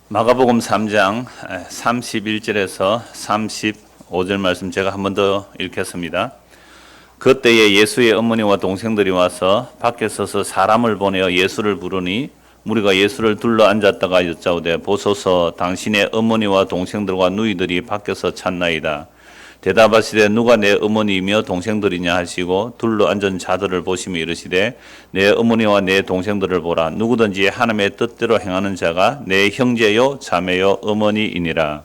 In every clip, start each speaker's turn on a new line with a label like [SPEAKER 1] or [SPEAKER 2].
[SPEAKER 1] 마가복음 3장 31절에서 35절 말씀 제가 한 번 더 읽겠습니다. 그때에 예수의 어머니와 동생들이 와서 밖에 서서 사람을 보내어 예수를 부르니 무리가 예수를 둘러 앉았다가 여짜오되 보소서 당신의 어머니와 동생들과 누이들이 밖에서 찾나이다. 대답하시되 누가 내 어머니이며 동생들이냐 하시고 둘러 앉은 자들을 보시며 이르시되 내 어머니와 내 동생들을 보라. 누구든지 하나님의 뜻대로 행하는 자가 내 형제요 자매요 어머니이니라.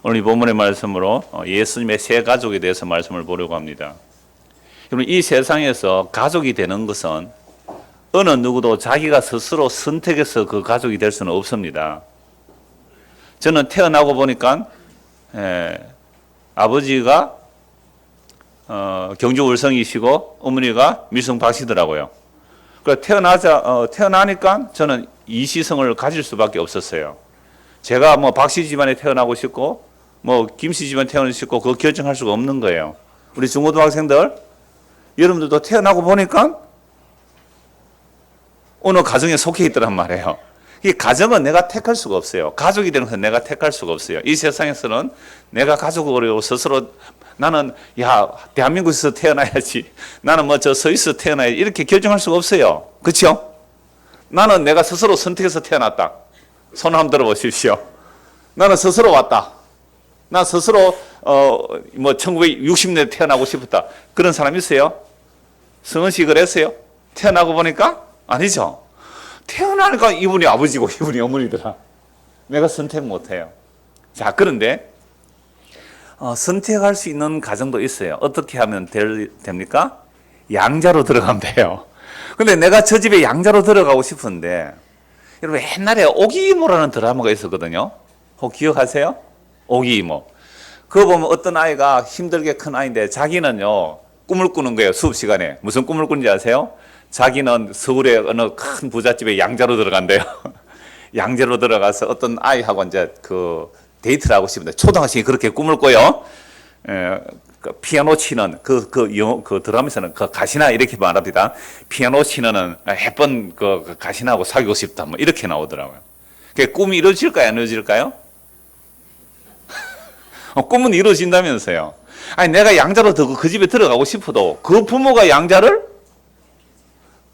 [SPEAKER 1] 오늘 이 본문의 말씀으로 예수님의 세 가족에 대해서 말씀을 보려고 합니다. 여러분, 이 세상에서 가족이 되는 것은 어느 누구도 자기가 스스로 선택해서 그 가족이 될 수는 없습니다. 저는 태어나고 보니까 아버지가 경주 월성이시고 어머니가 밀성 박씨더라고요. 태어나니까 저는 이시성을 가질 수밖에 없었어요. 제가 뭐 박씨 집안에 태어나고 싶고 뭐 김씨 집안에 태어나고 싶고 그거 결정할 수가 없는 거예요. 우리 중고등학생들 여러분들도 태어나고 보니까 어느 가정에 속해 있더란 말이에요. 이 가정은 내가 택할 수가 없어요. 가족이 되는 것은 내가 택할 수가 없어요. 이 세상에서는 내가 가족으로 스스로 나는 대한민국에서 태어나야지, 나는 뭐 저 서울에서 태어나야지 이렇게 결정할 수가 없어요. 그렇죠? 나는 내가 스스로 선택해서 태어났다. 손 한번 들어보십시오. 나는 스스로 왔다. 나 스스로 1960년대 태어나고 싶었다. 그런 사람 있어요? 성은 씨 그랬어요? 태어나고 보니까 아니죠. 태어나니까 이분이 아버지고 이분이 어머니더라. 내가 선택 못해요. 자, 그런데 선택할 수 있는 가정도 있어요. 어떻게 하면 됩니까? 양자로 들어가면 돼요. 근데 내가 저 집에 양자로 들어가고 싶은데, 여러분 옛날에 오기이모라는 드라마가 있었거든요. 혹 기억하세요? 오기이모. 그거 보면 어떤 아이가 힘들게 큰 아이인데 자기는요 꿈을 꾸는 거예요. 수업 시간에. 무슨 꿈을 꾸는지 아세요? 자기는 서울의 어느 큰 부잣집에 양자로 들어간대요. 양자로 들어가서 어떤 아이하고 이제 그 데이트를 하고 싶은데 초등학생이 그렇게 꿈을 꿔요. 그 피아노 치는 그 드라마에서는 그 가시나 이렇게 말합니다. 피아노 치는 예쁜 그 가시나하고 사귀고 싶다 뭐 이렇게 나오더라고요. 그 꿈이 이루어질까요? 안 이루어질까요? 꿈은 이루어진다면서요. 아니 내가 양자로 그 집에 들어가고 싶어도 그 부모가 양자를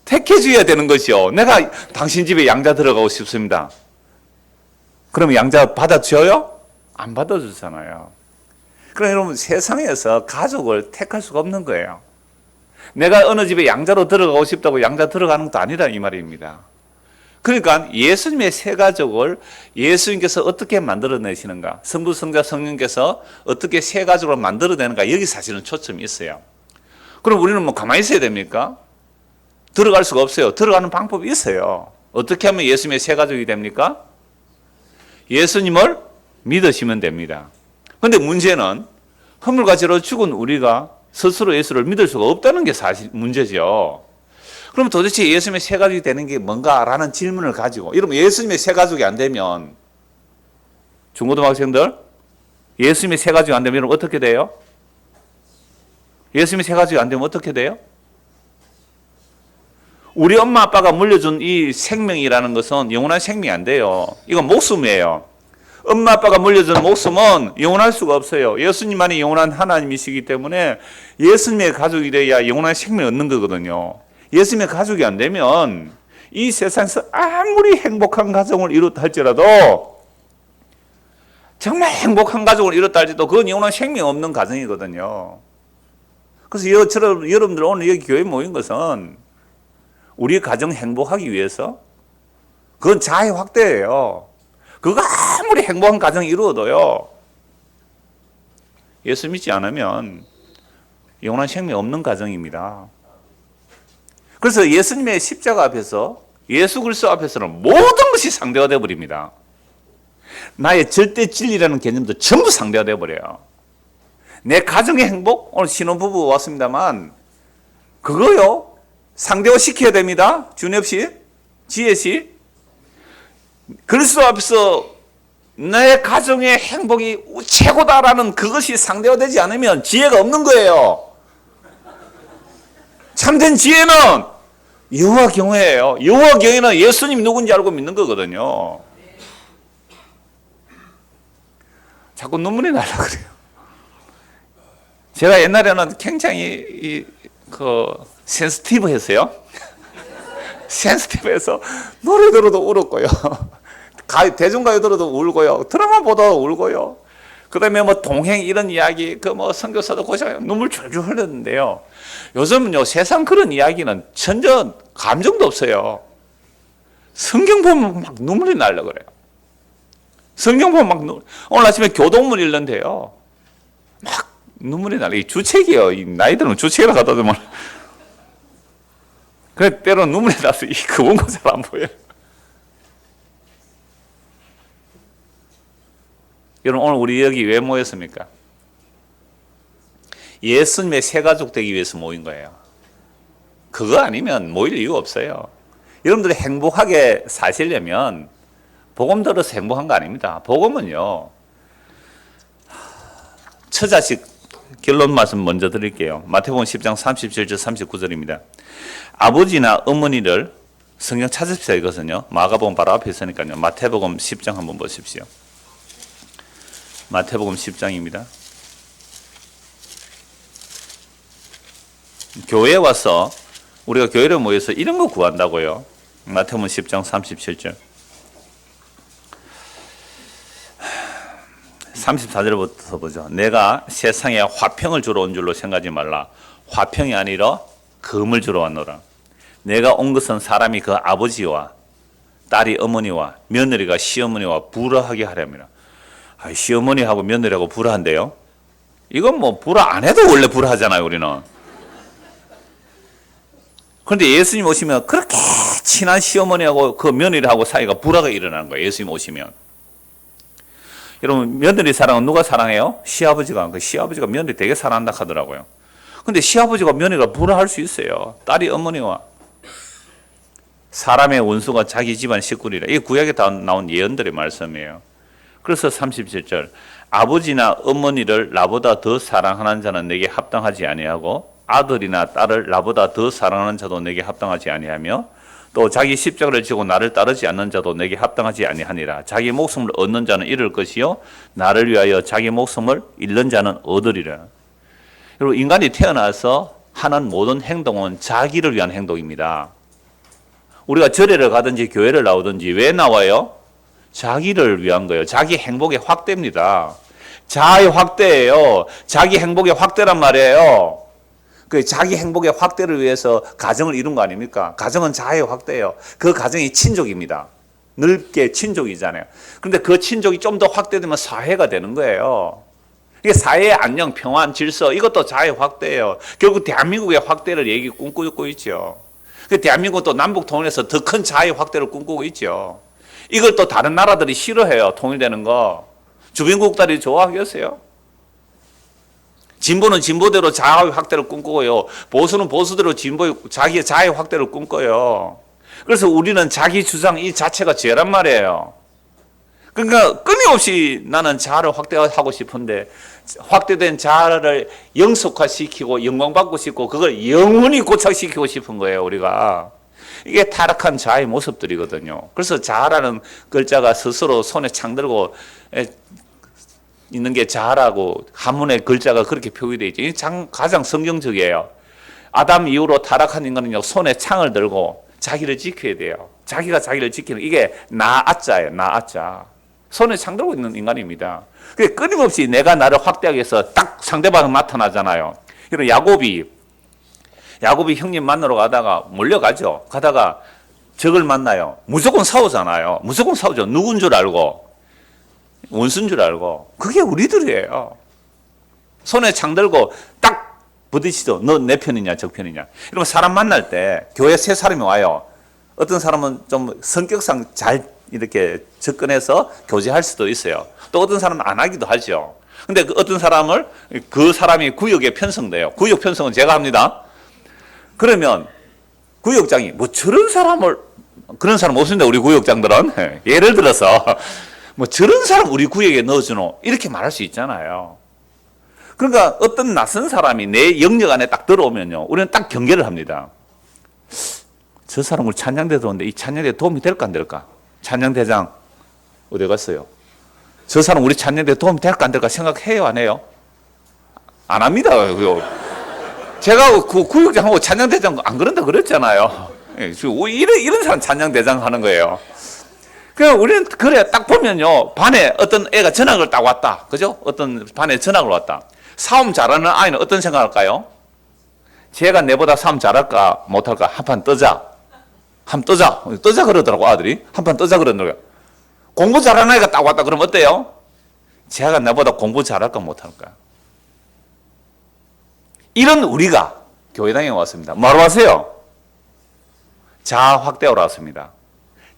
[SPEAKER 1] 택해줘야 되는 것이요. 내가 당신 집에 양자 들어가고 싶습니다. 그러면 양자 받아줘요? 안 받아주잖아요. 그럼 여러분 세상에서 가족을 택할 수가 없는 거예요. 내가 어느 집에 양자로 들어가고 싶다고 양자 들어가는 것도 아니라 이 말입니다. 그러니까 예수님의 세 가족을 예수님께서 어떻게 만들어내시는가, 성부, 성자, 성령께서 어떻게 세 가족을 만들어내는가, 여기 사실은 초점이 있어요. 그럼 우리는 뭐 가만히 있어야 됩니까? 들어갈 수가 없어요. 들어가는 방법이 있어요. 어떻게 하면 예수님의 세 가족이 됩니까? 예수님을 믿으시면 됩니다. 그런데 문제는 허물과 죄로 죽은 우리가 스스로 예수를 믿을 수가 없다는 게 사실 문제죠. 그럼 도대체 예수님의 세 가족이 되는 게 뭔가라는 질문을 가지고, 여러분 예수님의 세 가족이 안 되면, 중고등학생들 예수님의 세 가족이 안 되면 여러분 어떻게 돼요? 예수님의 세 가족이 안 되면 어떻게 돼요? 우리 엄마 아빠가 물려준 이 생명이라는 것은 영원한 생명이 안 돼요. 이건 목숨이에요. 엄마 아빠가 물려준 목숨은 영원할 수가 없어요. 예수님만이 영원한 하나님이시기 때문에 예수님의 가족이 돼야 영원한 생명을 얻는 거거든요. 예수님의 가족이 안 되면 이 세상에서 아무리 행복한 가정을 이뤘다 할지라도, 정말 행복한 가족을 이뤘다 할지라도 그건 영원한 생명이 없는 가정이거든요. 그래서 여러분들 오늘 여기 교회에 모인 것은 우리 가정 행복하기 위해서, 그건 자의 확대예요. 그거 아무리 행복한 가정이 이루어도요, 예수 믿지 않으면 영원한 생명이 없는 가정입니다. 그래서 예수님의 십자가 앞에서, 예수 그리스도 앞에서는 모든 것이 상대가 되어버립니다. 나의 절대 진리라는 개념도 전부 상대가 되어버려요. 내 가정의 행복, 오늘 신혼부부 왔습니다만 그거요 상대화 시켜야 됩니다. 준엽 씨, 지혜 씨. 그리스도 앞에서 내 가정의 행복이 최고다라는 그것이 상대화되지 않으면 지혜가 없는 거예요. 참된 지혜는 여호와 경외예요. 여호와 경외는 예수님이 누군지 알고 믿는 거거든요. 자꾸 눈물이 나려 그래요. 제가 옛날에는 굉장히 센스티브했어요. 센스티브해서 노래 들어도 울었고요. 대중가요 들어도 울고요. 드라마 보다도 울고요. 그 다음에 뭐 동행 이런 이야기, 선교사도 고생해요. 눈물 줄줄 흘렸는데요. 요즘은요, 세상 그런 이야기는 전혀 감정도 없어요. 성경 보면 막 눈물이 나려고 그래요. 성경 보면 오늘 아침에 교동문 읽는데요. 막 눈물이 나려. 이 주책이에요. 이 나이 들면 주책이라 갖다 대면. 그래, 때로는 눈물이 나서 그 원고 잘 안 보여요. 여러분, 오늘 우리 여기 왜 모였습니까? 예수님의 새 가족 되기 위해서 모인 거예요. 그거 아니면 모일 이유가 없어요. 여러분들이 행복하게 사시려면 복음 들어서 행복한 거 아닙니다. 복음은요, 처자식 결론 말씀 먼저 드릴게요. 마태복음 10장 37절 39절입니다. 아버지나 어머니를 성경 찾으십시오. 이것은요, 마가복음 바로 앞에 있으니까요. 마태복음 10장 한번 보십시오. 마태복음 10장입니다. 교회에 와서 우리가 교회를 모여서 이런 거 구한다고요. 마태복음 10장 37절 34절부터 보죠. 내가 세상에 화평을 주러 온 줄로 생각하지 말라. 화평이 아니라 금을 주러 왔노라. 내가 온 것은 사람이 그 아버지와 딸이 어머니와 며느리가 시어머니와 불화하게 하려니라. 시어머니하고 며느리하고 불화한대요. 이건 뭐 불화 안 해도 원래 불화하잖아요, 우리는. 그런데 예수님 오시면 그렇게 친한 시어머니하고 그 며느리하고 사이가 불화가 일어나는 거예요. 예수님 오시면. 여러분, 며느리 사랑은 누가 사랑해요? 시아버지가. 그 시아버지가 며느리 되게 사랑한다 하더라고요. 근데 시아버지가 며느리가 불화할 수 있어요. 딸이 어머니와. 사람의 원수가 자기 집안 식구리라. 이게 구약에 다 나온 예언들의 말씀이에요. 그래서 37절 아버지나 어머니를 나보다 더 사랑하는 자는 내게 합당하지 아니하고 아들이나 딸을 나보다 더 사랑하는 자도 내게 합당하지 아니하며 또 자기 십자가를 지고 나를 따르지 않는 자도 내게 합당하지 아니하니라. 자기 목숨을 얻는 자는 잃을 것이요 나를 위하여 자기 목숨을 잃는 자는 얻으리라. 여러분, 인간이 태어나서 하는 모든 행동은 자기를 위한 행동입니다. 우리가 절에를 가든지 교회를 나오든지 왜 나와요? 자기를 위한 거예요. 자기 행복의 확대입니다. 자아의 확대예요. 자기 행복의 확대란 말이에요. 그 자기 행복의 확대를 위해서 가정을 이룬 거 아닙니까? 가정은 자아의 확대예요. 그 가정이 친족입니다. 넓게 친족이잖아요. 그런데 그 친족이 좀 더 확대되면 사회가 되는 거예요. 이게 사회의 안녕, 평안, 질서, 이것도 자아의 확대예요. 결국 대한민국의 확대를 꿈꾸고 있죠. 그 대한민국도 남북 통일해서 더 큰 자아의 확대를 꿈꾸고 있죠. 이걸 또 다른 나라들이 싫어해요. 통일되는 거. 주변국들이 좋아하겠어요? 진보는 진보대로 자아의 확대를 꿈꾸고요. 보수는 보수대로 자기의 자아의 확대를 꿈꿔요. 그래서 우리는 자기 주장 이 자체가 죄란 말이에요. 그러니까 끊임없이 나는 자아를 확대하고 싶은데 확대된 자아를 영속화시키고 영광받고 싶고 그걸 영원히 고착시키고 싶은 거예요, 우리가. 이게 타락한 자아의 모습들이거든요. 그래서 자아라는 글자가 스스로 손에 창 들고 있는 게 자아라고 한문의 글자가 그렇게 표기되어 있죠. 이게 가장 성경적이에요. 아담 이후로 타락한 인간은요, 손에 창을 들고 자기를 지켜야 돼요. 자기가 자기를 지키는 이게 나아자예요. 나아자. 손에 창 들고 있는 인간입니다. 그게 끊임없이 내가 나를 확대하기 위해서 딱 상대방은 나타나잖아요. 그리고 야곱이 형님 만나러 가다가 몰려가죠. 가다가 적을 만나요. 무조건 싸우잖아요. 무조건 싸우죠. 누군 줄 알고. 원수인 줄 알고. 그게 우리들이에요. 손에 창 들고 딱 부딪히죠. 너 내 편이냐 적 편이냐. 이러면 사람 만날 때 교회 세 사람이 와요. 어떤 사람은 좀 성격상 잘 이렇게 접근해서 교제할 수도 있어요. 또 어떤 사람은 안 하기도 하죠. 근데 어떤 사람을 그 사람이 구역에 편성돼요. 구역 편성은 제가 합니다. 그러면 구역장이 뭐 저런 사람을 그런 사람 없습니다. 우리 구역장들은 예를 들어서 뭐 저런 사람 우리 구역에 넣어주노 이렇게 말할 수 있잖아요. 그러니까 어떤 낯선 사람이 내 영역 안에 딱 들어오면요, 우리는 딱 경계를 합니다. 저 사람 우리 찬양대 들어오는데 이 찬양대에 도움이 될까 안 될까? 찬양대장 어디 갔어요? 저 사람 우리 찾는데 도움이 될까 안 될까 생각해요, 안 해요? 안 합니다. 제가 그 구역장하고 찬양대장 안 그런다 그랬잖아요. 이런 사람 찬양대장 하는 거예요. 그냥 우리는 그래 딱 보면요, 반에 어떤 애가 전학을 딱 왔다, 그죠? 어떤 반에 전학을 왔다. 싸움 잘하는 아이는 어떤 생각할까요? 쟤가 내보다 싸움 잘할까 못할까 한판 뜨자, 한번 뜨자 그러더라고. 아들이 한판 뜨자 그러더라고요. 공부 잘하는 애가 딱 왔다 그러면 어때요? 쟤가 나보다 공부 잘할까 못할까. 이런 우리가 교회당에 왔습니다. 뭐하러 왔어요? 자아 확대하러 왔습니다.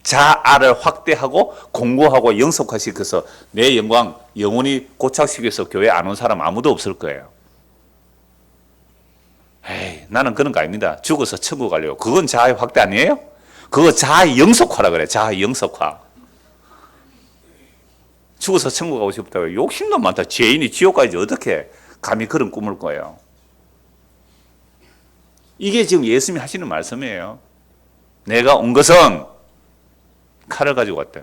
[SPEAKER 1] 자아를 확대하고 공고하고 영속화시켜서 내 영광 영원히 고착시켜서 교회 안 온 사람 아무도 없을 거예요. 에이, 나는 그런 거 아닙니다. 죽어서 천국 가려고. 그건 자아의 확대 아니에요? 그거 자아의 영속화라 그래. 자아의 영속화. 죽어서 천국 가고 싶다고 욕심도 많다. 죄인이 지옥 가야지 어떻게 감히 그런 꿈을 꿔요. 이게 지금 예수님이 하시는 말씀이에요. 내가 온 것은 칼을 가지고 왔다.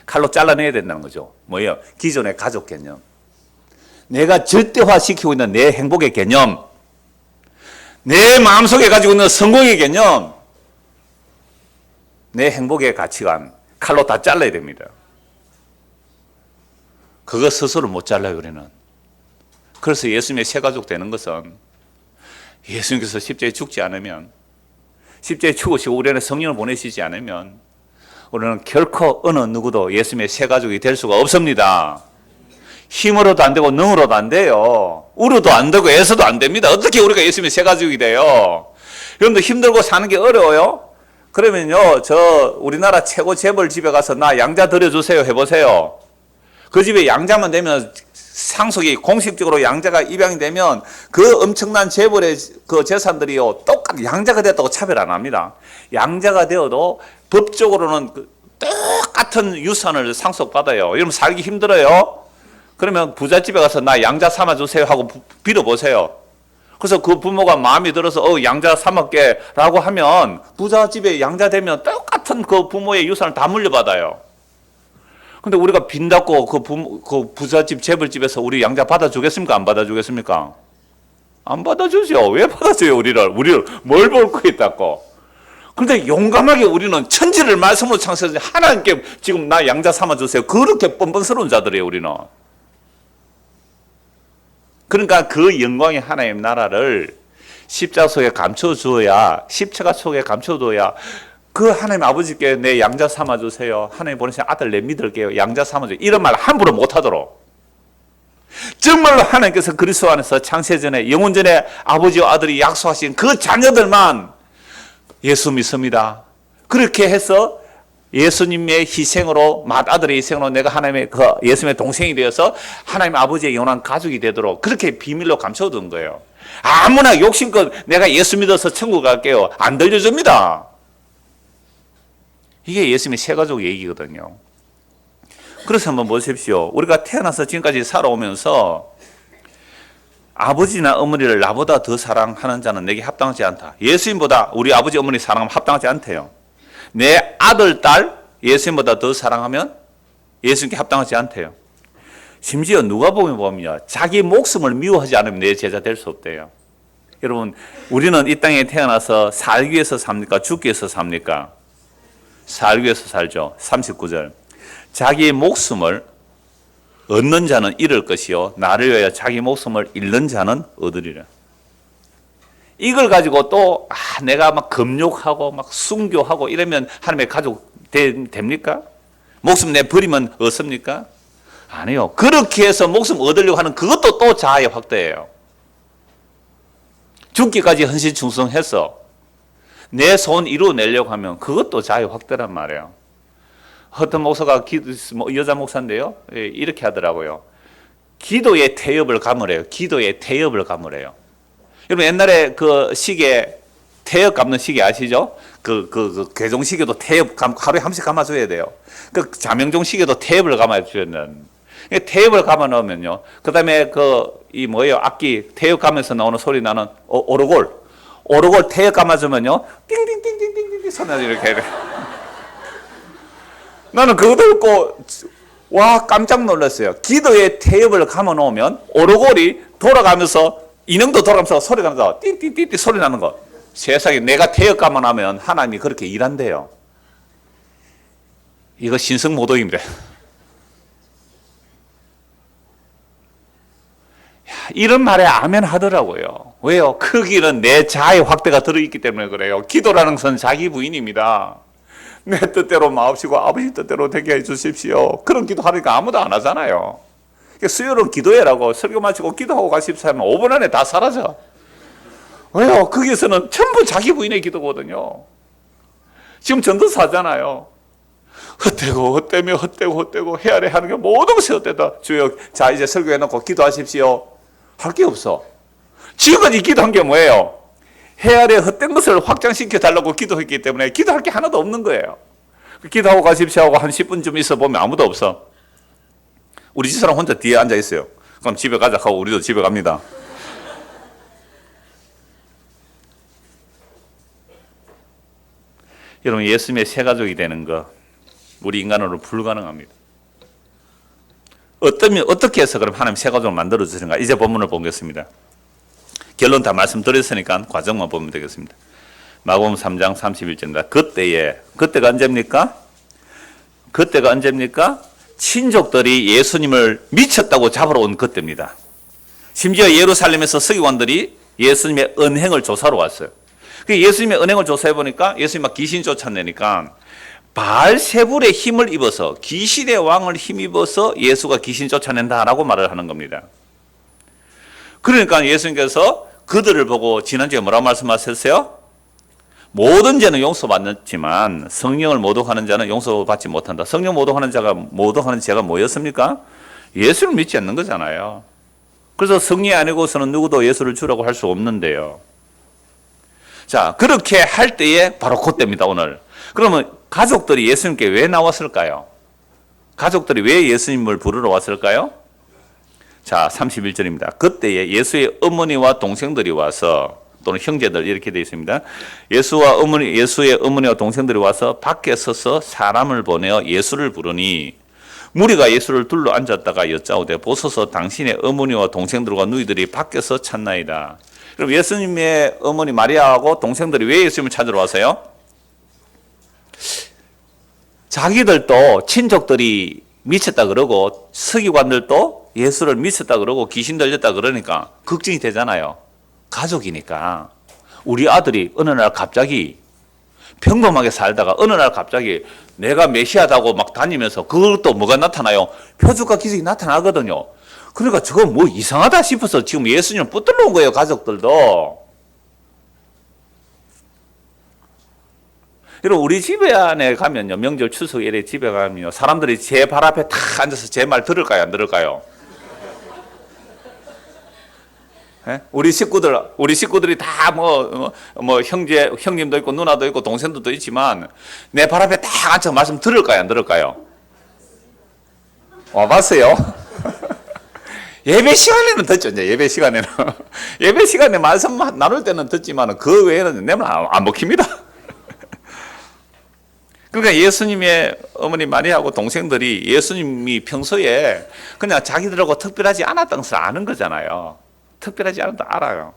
[SPEAKER 1] 칼로 잘라내야 된다는 거죠. 뭐예요? 기존의 가족 개념. 내가 절대화시키고 있는 내 행복의 개념. 내 마음속에 가지고 있는 성공의 개념. 내 행복의 가치관. 칼로 다 잘라야 됩니다. 그거 스스로 못 잘라요, 우리는. 그래서 예수님의 새 가족 되는 것은 예수님께서 십자가에 죽지 않으면, 십자가에 죽으시고 우리 안에 성령을 보내시지 않으면 우리는 결코 어느 누구도 예수님의 새 가족이 될 수가 없습니다. 힘으로도 안 되고 능으로도 안 돼요. 우로도 안 되고 애서도 안 됩니다. 어떻게 우리가 예수님의 새 가족이 돼요? 여러분들 힘들고 사는 게 어려워요? 그러면요, 저 우리나라 최고 재벌 집에 가서 나 양자 드려주세요 해보세요. 그 집에 양자만 되면 상속이 공식적으로 양자가 입양이 되면 그 엄청난 재벌의 그 재산들이요 똑같이 양자가 됐다고 차별 안 합니다. 양자가 되어도 법적으로는 똑같은 유산을 상속받아요. 여러분 살기 힘들어요? 그러면 부잣집에 가서 나 양자 삼아주세요 하고 빌어보세요. 그래서 그 부모가 마음이 들어서 양자 삼을게 라고 하면 부잣집에 양자 되면 똑같은 그 부모의 유산을 다 물려받아요. 근데 우리가 빈답고 그 부잣집 재벌집에서 우리 양자 받아주겠습니까? 안 받아주겠습니까? 안 받아주죠. 왜 받아줘요, 우리를 뭘 볼 거 있다고. 그런데 용감하게 우리는 천지를 말씀으로 창세해서 하나님께 지금 나 양자 삼아주세요. 그렇게 뻔뻔스러운 자들이에요, 우리는. 그러니까 그 영광의 하나님 나라를 십자가 속에 감춰주어야, 십자가 속에 감춰둬야 그 하나님 아버지께 내 양자 삼아주세요. 하나님 보내신 아들 내 믿을게요. 양자 삼아주세요. 이런 말 함부로 못하도록. 정말로 하나님께서 그리스도 안에서 창세전에 영원전에 아버지와 아들이 약속하신 그 자녀들만 예수 믿습니다. 그렇게 해서 예수님의 희생으로, 맏아들의 희생으로 내가 하나님의 그 예수님의 동생이 되어서 하나님 아버지의 영원한 가족이 되도록 그렇게 비밀로 감춰둔 거예요. 아무나 욕심껏 내가 예수 믿어서 천국 갈게요. 안 들려줍니다. 이게 예수님의 새 가족 얘기거든요. 그래서 한번 보십시오. 우리가 태어나서 지금까지 살아오면서 아버지나 어머니를 나보다 더 사랑하는 자는 내게 합당하지 않다. 예수님보다 우리 아버지 어머니 사랑하면 합당하지 않대요. 내 아들, 딸 예수님보다 더 사랑하면 예수님께 합당하지 않대요. 심지어 누가복음에 보면요, 자기 목숨을 미워하지 않으면 내 제자 될 수 없대요. 여러분, 우리는 이 땅에 태어나서 살기 위해서 삽니까? 죽기 위해서 삽니까? 살기 위해서 살죠. 39절. 자기의 목숨을 얻는 자는 잃을 것이요 나를 위하여 자기 목숨을 잃는 자는 얻으리라. 이걸 가지고 또 내가 막 금욕하고 막 순교하고 이러면 하나님의 가족 됩니까? 목숨 내 버리면 얻습니까? 아니요. 그렇게 해서 목숨 얻으려고 하는 그것도 또 자아의 확대예요. 죽기까지 헌신 충성해서 내 소원 이루어내려고 하면 그것도 자아의 확대란 말이에요. 어떤 목사가 여자 목사인데요, 이렇게 하더라고요. 기도의 태엽을 감으래요. 기도의 태엽을 감으래요. 여러분 옛날에 그 시계 태엽 감는 시계 아시죠? 그 괴종시계도 태엽 하루에 한 번씩 감아줘야 돼요. 그 자명종 시계도 태엽을 감아줘야 되는. 태엽을 감아 넣으면요. 그 다음에 이 뭐예요? 악기 태엽 감면서 나오는 소리 나는 오르골 태엽 감아주면요. 띵띵띵띵띵띵 소리 나죠, 이렇게. 나는 그거 듣고 와, 깜짝 놀랐어요. 기도에 태엽을 감아 놓으면 오르골이 돌아가면서 인형도 돌아가면서 소리가 나면서 띠띠띠띠 소리 나는 거. 세상에 내가 태엽 감아 놓으면 하나님이 그렇게 일한대요. 이거 신성모독입니다. 이런 말에 아멘 하더라고요. 왜요? 거기는 내 자아의 확대가 들어있기 때문에 그래요. 기도라는 것은 자기 부인입니다. 내 뜻대로 마옵시고 아버지 뜻대로 되게 해주십시오. 그런 기도 하니까 아무도 안 하잖아요. 수요일은 기도해라고 설교 마치고 기도하고 가십시오 하면 5분 안에 다 사라져. 왜요? 거기서는 전부 자기 부인의 기도거든요. 지금 전도사 하잖아요. 헛되고 헛되며 헛되고 헤아려 하는 게 모든 것이 헛되다. 주여, 자 이제 설교해놓고 기도하십시오. 할 게 없어. 지금까지 기도한 게 뭐예요? 헤아려 헛된 것을 확장시켜 달라고 기도했기 때문에 기도할 게 하나도 없는 거예요. 기도하고 가십시오 하고 한 10분쯤 있어 보면 아무도 없어. 우리 집사람 혼자 뒤에 앉아 있어요. 그럼 집에 가자 하고 우리도 집에 갑니다. 여러분, 예수님의 새 가족이 되는 거 우리 인간으로 불가능합니다. 어떻게 해서 그럼 하나님 새 가족을 만들어 주시는가? 이제 본문을 보겠습니다. 결론 다 말씀드렸으니까 과정만 보면 되겠습니다. 마가복음 3장 31절입니다. 그때가 언제입니까? 그때가 언제입니까? 친족들이 예수님을 미쳤다고 잡으러 온 그때입니다. 심지어 예루살렘에서 서기관들이 예수님의 언행을 조사로 왔어요. 예수님의 언행을 조사해 보니까 예수님 막 귀신 쫓아내니까 바알세불의 힘을 입어서, 귀신의 왕을 힘입어서 예수가 귀신 쫓아낸다라고 말을 하는 겁니다. 그러니까 예수님께서 그들을 보고 지난주에 뭐라고 말씀하셨어요? 모든 죄는 용서받았지만 성령을 모독하는 자는 용서받지 못한다. 성령 모독하는 죄가 뭐였습니까? 예수를 믿지 않는 거잖아요. 그래서 성령이 아니고서는 누구도 예수를 주라고 할 수 없는데요. 자, 그렇게 할 때에 바로 그때입니다, 오늘. 그러면 가족들이 예수님께 왜 나왔을까요? 가족들이 왜 예수님을 부르러 왔을까요? 자, 31절입니다. 그때에 예수의 어머니와 동생들이 와서, 또는 형제들 이렇게 되어 있습니다. 예수의 어머니와 동생들이 와서 밖에 서서 사람을 보내어 예수를 부르니 무리가 예수를 둘러 앉았다가 여짜오되 보소서 당신의 어머니와 동생들과 누이들이 밖에서 찾나이다. 그럼 예수님의 어머니 마리아하고 동생들이 왜 예수님을 찾으러 왔어요? 자기들도 친족들이 미쳤다 그러고 서기관들도 예수를 미쳤다 그러고 귀신 들렸다 그러니까 걱정이 되잖아요. 가족이니까. 우리 아들이 어느 날 갑자기 평범하게 살다가 어느 날 갑자기 내가 메시아다고 막 다니면서 그것도 뭐가 나타나요? 표적과 기적이 나타나거든요. 그러니까 저거 뭐 이상하다 싶어서 지금 예수님을 붙들러 온 거예요, 가족들도. 여러분, 우리 집에 안에 가면요, 명절 추석 이래 집에 가면요, 사람들이 제 발 앞에 탁 앉아서 제 말 들을까요, 안 들을까요? 예? 우리 식구들이 다 형님도 있고 누나도 있고 동생들도 있지만 내 발 앞에 딱 앉아서 말씀 들을까요, 안 들을까요? 와봤어요? 예배 시간에는 듣죠, 이제 예배 시간에는. 예배 시간에 말씀 나눌 때는 듣지만 그 외에는 내 말 안 먹힙니다. 그러니까 예수님의 어머니 마리아하고 동생들이 예수님이 평소에 그냥 자기들하고 특별하지 않았던 것을 아는 거잖아요. 특별하지 않았다 알아요.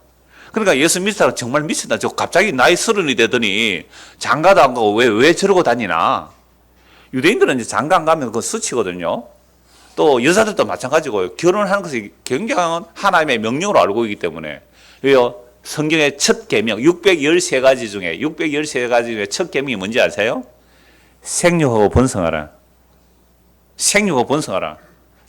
[SPEAKER 1] 그러니까 예수 믿으라고 정말 미친다. 저 갑자기 나이 30이 되더니 장가도 안 가고 왜 저러고 다니나. 유대인들은 이제 장가 안 가면 그거 수치거든요. 또 여자들도 마찬가지고요. 결혼하는 것이 굉장한 하나님의 명령으로 알고 있기 때문에. 왜요? 성경의 첫 계명 613가지 중에 첫 계명이 뭔지 아세요? 생육하고 번성하라. 생육하고 번성하라.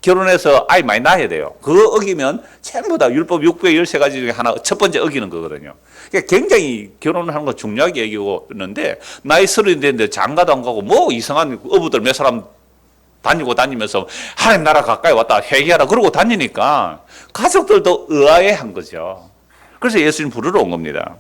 [SPEAKER 1] 결혼해서 아이 많이 낳아야 돼요. 그거 어기면 전부 다 율법 613가지 중에 하나 첫 번째 어기는 거거든요. 그러니까 굉장히 결혼을 하는 거 중요하게 여기고 있는데 나이 30이 됐는데 장가도 안 가고 뭐 이상한 어부들 몇 사람 다니면서 하나님 나라 가까이 왔다 회개하라 그러고 다니니까 가족들도 의아해한 거죠. 그래서 예수님 부르러 온 겁니다.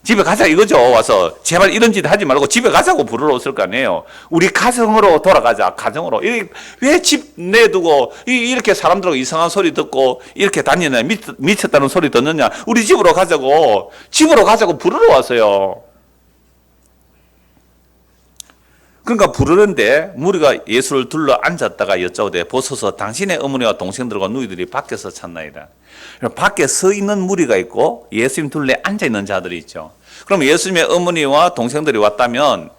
[SPEAKER 1] 집에 가자 이거죠. 와서 제발 이런 짓 하지 말고 집에 가자고 부르러 왔을 거 아니에요. 우리 가정으로 돌아가자. 가정으로. 왜 집 내두고 이렇게 사람들하고 이상한 소리 듣고 이렇게 다니냐, 미쳤다는 소리 듣느냐. 우리 집으로 가자고 부르러 왔어요. 그러니까 부르는데 무리가 예수를 둘러 앉았다가 여짜오되 보소서 당신의 어머니와 동생들과 누이들이 밖에서 찾나이다. 밖에 서 있는 무리가 있고 예수님 둘레 앉아 있는 자들이 있죠. 그럼 예수님의 어머니와 동생들이 왔다면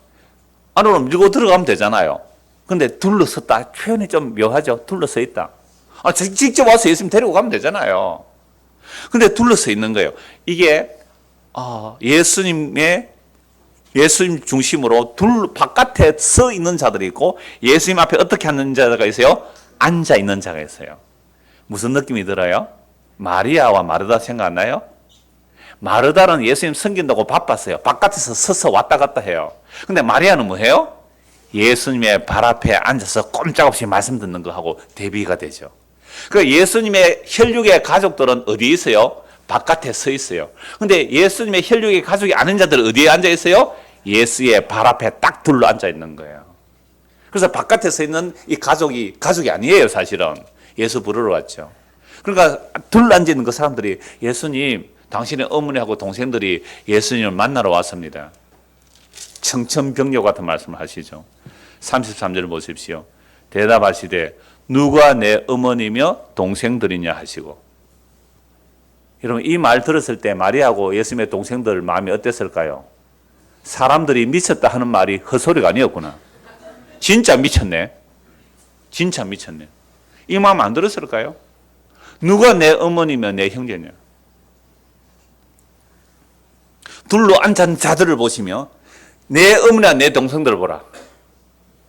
[SPEAKER 1] 안으로 밀고 들어가면 되잖아요. 근데 둘러섰다 표현이 좀 묘하죠. 둘러서 있다. 직접 와서 예수님 데리고 가면 되잖아요. 근데 둘러서 있는 거예요. 이게 예수님 중심으로 바깥에 서 있는 자들이 있고 예수님 앞에 어떻게 앉는 자가 있어요? 앉아 있는 자가 있어요. 무슨 느낌이 들어요? 마리아와 마르다 생각 안 나요? 마르다는 예수님 섬긴다고 바빴어요. 바깥에서 서서 왔다 갔다 해요. 근데 마리아는 뭐 해요? 예수님의 발 앞에 앉아서 꼼짝없이 말씀 듣는 거하고 대비가 되죠. 그 예수님의 혈육의 가족들은 어디에 있어요? 바깥에 서 있어요. 근데 예수님의 혈육의 가족이 아닌 자들은 어디에 앉아 있어요? 예수의 발 앞에 딱 둘러 앉아 있는 거예요. 그래서 바깥에 서 있는 이 가족이 아니에요, 사실은. 예수 부르러 왔죠. 그러니까 둘러 앉아 있는 그 사람들이 예수님, 당신의 어머니하고 동생들이 예수님을 만나러 왔습니다. 청천벽력 같은 말씀을 하시죠. 33절을 보십시오. 대답하시되 누가 내 어머니며 동생들이냐 하시고. 여러분 이 말 들었을 때 마리아하고 예수님의 동생들 마음이 어땠을까요? 사람들이 미쳤다 하는 말이 헛소리가 아니었구나. 진짜 미쳤네. 진짜 미쳤네. 이 마음 안 들었을까요? 누가 내 어머니며 내 형제냐. 둘러 앉은 자들을 보시며 내 어머니와 내 동생들을 보라.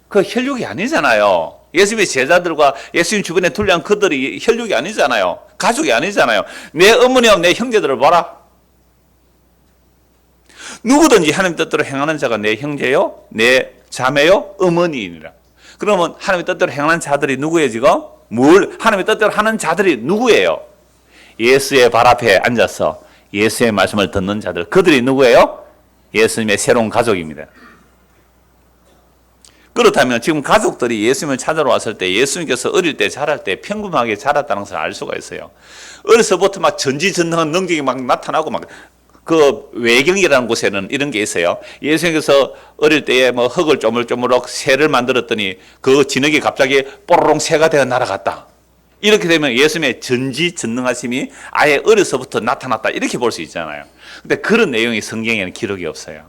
[SPEAKER 1] 그 혈육이 아니잖아요. 예수님의 제자들과 예수님 주변에 둘러앉은 그들이 혈육이 아니잖아요. 가족이 아니잖아요. 내 어머니와 내 형제들을 봐라. 누구든지 하나님 뜻대로 행하는 자가 내 형제요, 내 자매요, 어머니이니라. 그러면 하나님의 뜻대로 행하는 자들이 누구예요 지금? 하나님의 뜻대로 하는 자들이 누구예요? 예수의 발 앞에 앉아서 예수의 말씀을 듣는 자들. 그들이 누구예요? 예수님의 새로운 가족입니다. 그렇다면 지금 가족들이 예수님을 찾아러 왔을 때 예수님께서 어릴 때 자랄 때 평범하게 자랐다는 것을 알 수가 있어요. 어려서부터 막 전지전능한 능력이 막 나타나고 막 그 외경이라는 곳에는 이런 게 있어요. 예수님께서 어릴 때에 뭐 흙을 쪼물쪼물럭 새를 만들었더니 그 진흙이 갑자기 뽀로롱 새가 되어 날아갔다. 이렇게 되면 예수님의 전지전능하심이 아예 어려서부터 나타났다. 이렇게 볼 수 있잖아요. 근데 그런 내용이 성경에는 기록이 없어요.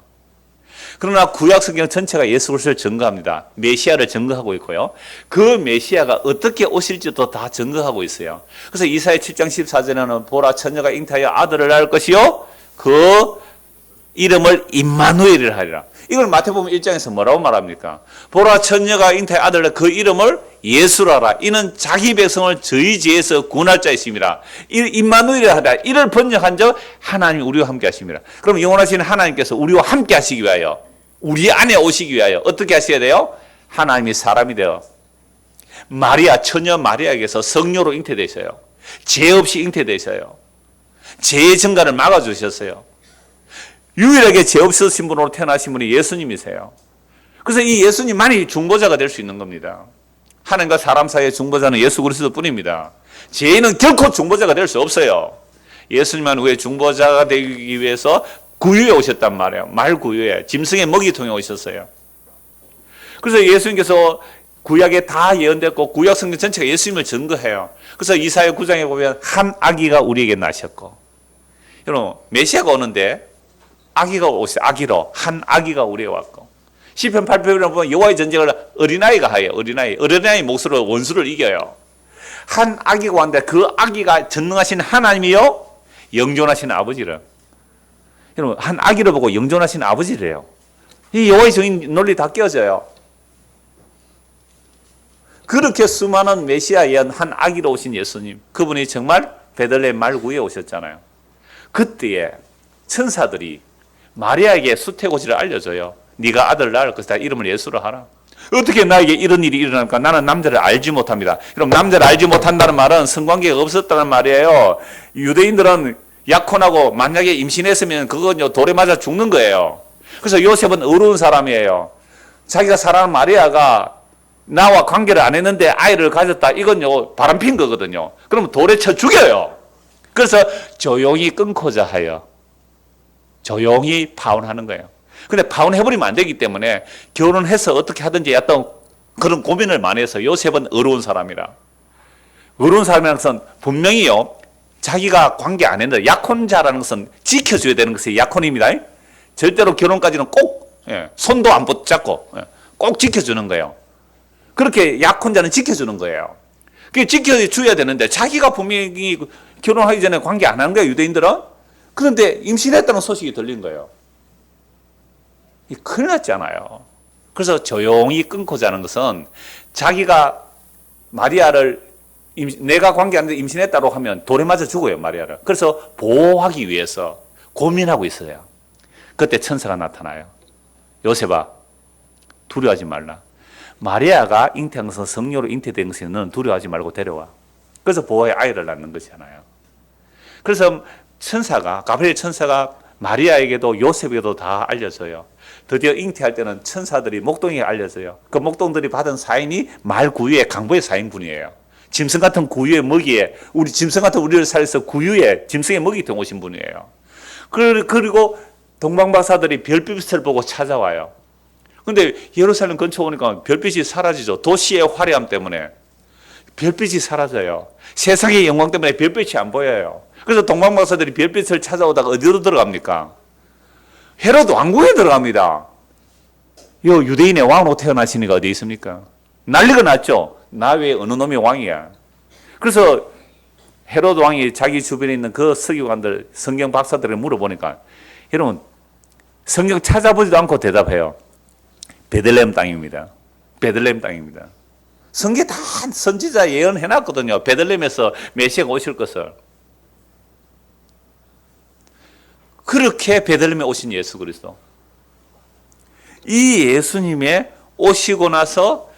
[SPEAKER 1] 그러나 구약 성경 전체가 예수 그리스도를 증거합니다. 메시아를 증거하고 있고요. 그 메시아가 어떻게 오실지도 다 증거하고 있어요. 그래서 이사야 7장 14절에는 보라 처녀가 잉태하여 아들을 낳을 것이요 그 이름을 임마누엘이라 하리라. 이걸 마태복음 1장에서 뭐라고 말합니까? 보라 처녀가 잉태하여 아들을 낳을 그 이름을 예수라라. 이는 자기 백성을 저희 지에서 구원할 자이심이라. 임마누엘이라 하리라. 이를 번역한 적 하나님이 우리와 함께 하십니다. 그럼 영원하신 하나님께서 우리와 함께 하시기 위하여 우리 안에 오시기 위하여 어떻게 하셔야 돼요? 하나님이 사람이 되어 마리아 처녀 마리아에게서 성녀로 잉태되셔요. 죄 없이 잉태되셔요. 죄의 증가를 막아주셨어요. 유일하게 죄 없으신 분으로 태어나신 분이 예수님이세요. 그래서 이 예수님만이 중보자가 될 수 있는 겁니다. 하나님과 사람 사이의 중보자는 예수 그리스도 뿐입니다. 죄인은 결코 중보자가 될 수 없어요. 예수님만 왜 중보자가 되기 위해서 구유에 오셨단 말이에요. 말 구유에 짐승의 먹이통에 오셨어요. 그래서 예수님께서 구약에 다 예언됐고 구약 성경 전체가 예수님을 증거해요. 그래서 이사야 9장에 보면 한 아기가 우리에게 나셨고, 여러분 메시아가 오는데 아기가 오세요. 아기로 한 아기가 우리에게 왔고, 시편 8편에 보면 여호와의 전쟁을 어린아이가 하여 어린아이 몫으로 원수를 이겨요. 한 아기가 왔는데 그 아기가 전능하신 하나님이요 영존하신 아버지를, 여러분 한 아기를 보고 영존하신 아버지래요. 이 여호와의 정의 논리 다 깨어져요. 그렇게 수많은 메시아 예언 한 아기로 오신 예수님, 그분이 정말 베들레헴 말구에 오셨잖아요. 그때에 천사들이 마리아에게 수태고지를 알려줘요. 네가 아들을 낳을 것이다. 이름을 예수로 하라. 어떻게 나에게 이런 일이 일어납니까? 나는 남자를 알지 못합니다. 그럼 남자를 알지 못한다는 말은 성관계가 없었다는 말이에요. 유대인들은 약혼하고 만약에 임신했으면 그건 돌에 맞아 죽는 거예요. 그래서 요셉은 어려운 사람이에요. 자기가 사랑하는 마리아가 나와 관계를 안 했는데 아이를 가졌다. 이건 바람핀 거거든요. 그러면 돌에 쳐 죽여요. 그래서 조용히 끊고자 하여 조용히 파혼하는 거예요. 근데 파혼해버리면 안 되기 때문에 결혼해서 어떻게 하든지 어떤 그런 고민을 많이 해서 요셉은 어려운 사람이라. 어려운 사람이라는 것은 분명히요, 자기가 관계 안 했는데 약혼자라는 것은 지켜줘야 되는 것이 약혼입니다. 절대로 결혼까지는 꼭 손도 안 붙잡고 꼭 지켜주는 거예요. 그렇게 약혼자는 지켜주는 거예요. 그게 지켜줘야 되는데 자기가 분명히 결혼하기 전에 관계 안 하는 거예요, 유대인들은. 그런데 임신했다는 소식이 들린 거예요. 큰일 났잖아요. 그래서 조용히 끊고 자는 것은 자기가 마리아를 내가 관계하는데 임신했다고 하면 돌에 맞아 죽어요, 마리아를. 그래서 보호하기 위해서 고민하고 있어요. 그때 천사가 나타나요. 요셉아, 두려워하지 말라. 마리아가 잉태한 것은 성녀로 잉태된 것은 너는 두려워하지 말고 데려와. 그래서 보호해 아이를 낳는 것이잖아요. 그래서 가브리엘 천사가 마리아에게도 요셉에게도 다 알려줘요. 드디어 잉태할 때는 천사들이 목동에게 알려줘요. 그 목동들이 받은 사인이 말 구유의 강보의 사인분이에요. 짐승 같은 구유의 먹이에, 짐승 같은 우리를 살려서 구유의 짐승의 먹이 되 오신 분이에요. 그리고 동방박사들이 별빛을 보고 찾아와요. 근데 예루살렘 근처 오니까 별빛이 사라지죠. 도시의 화려함 때문에 별빛이 사라져요. 세상의 영광 때문에 별빛이 안 보여요. 그래서 동방박사들이 별빛을 찾아오다가 어디로 들어갑니까? 헤로드 왕궁에 들어갑니다. 유대인의 왕으로 태어나시니까 어디 있습니까? 난리가 났죠. 나 외에 어느 놈이 왕이야. 그래서 헤로드 왕이 자기 주변에 있는 그 서기관들, 성경 박사들을 물어보니까, 여러분, 성경 찾아보지도 않고 대답해요. 베들레헴 땅입니다. 베들레헴 땅입니다. 성경에 다 선지자 예언해놨거든요. 베들레헴에서 메시아가 오실 것을. 그렇게 베들레헴에 오신 예수 그리스도. 이 예수님의 오시고 나서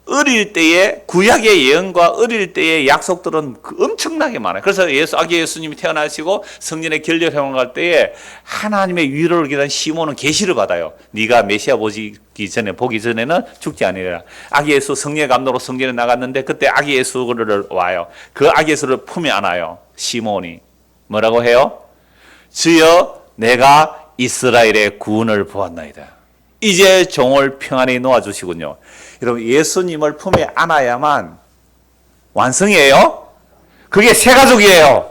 [SPEAKER 1] 어릴 때의 구약의 예언과 어릴 때의 약속들은 엄청나게 많아요. 그래서 아기 예수님이 태어나시고 성전에 결례회원할 때에 하나님의 위로를 기다린 시몬은 계시를 받아요. 네가 메시아 보기 전에는 죽지 아니라. 아기 예수 성령의 감동으로 성전에 나갔는데 그때 아기 예수를 와요. 그 아기 예수를 품에 안아요. 시몬이 뭐라고 해요? 주여, 내가 이스라엘의 구원을 보았나이다. 이제 종을 평안히 놓아주시군요. 여러분, 예수님을 품에 안아야만 완성이에요. 그게 새 가족이에요.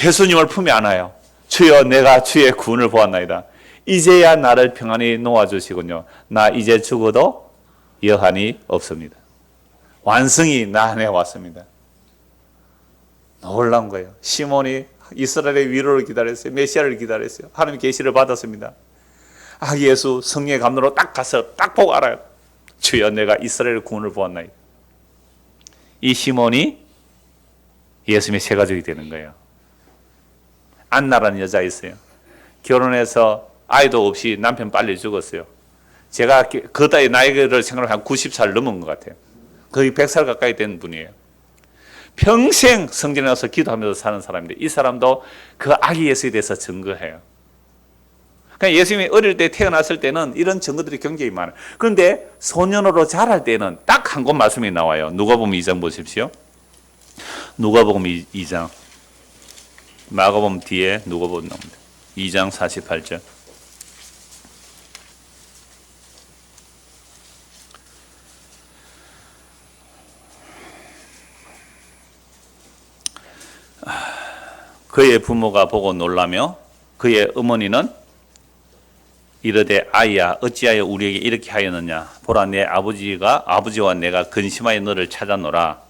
[SPEAKER 1] 예수님을 품에 안아요. 주여, 내가 주의 구원을 보았나이다. 이제야 나를 평안히 놓아주시군요. 나 이제 죽어도 여한이 없습니다. 완성이 나 안에 왔습니다. 놀라운 거예요. 시몬이 이스라엘의 위로를 기다렸어요. 메시아를 기다렸어요. 하나님 계시를 받았습니다. 아기 예수 성령의 감동으로 딱 가서 딱 보고 알아요. 주여, 내가 이스라엘 구원을 보았나이다. 이 시몬이 예수님의 새 가족이 되는 거예요. 안나라는 여자 있어요. 결혼해서 아이도 없이 남편 빨리 죽었어요. 제가 그 나이를 생각하면 한 90살 넘은 것 같아요. 거의 100살 가까이 된 분이에요. 평생 성전에 와서 기도하면서 사는 사람인데 이 사람도 그 아기 예수에 대해서 증거해요. 그러니까 예수님이 어릴 때 태어났을 때는 이런 증거들이 굉장히 많아요. 그런데 소년으로 자랄 때는 딱 한 곳 말씀이 나와요. 누가복음 2장 보십시오. 누가복음 2장. 마가복음 뒤에 누가복음 나옵니다. 2장 48절. 그의 부모가 보고 놀라며 그의 어머니는 이르되 아이야 어찌하여 우리에게 이렇게 하였느냐 보라 내 아버지와 내가 근심하여 너를 찾아노라.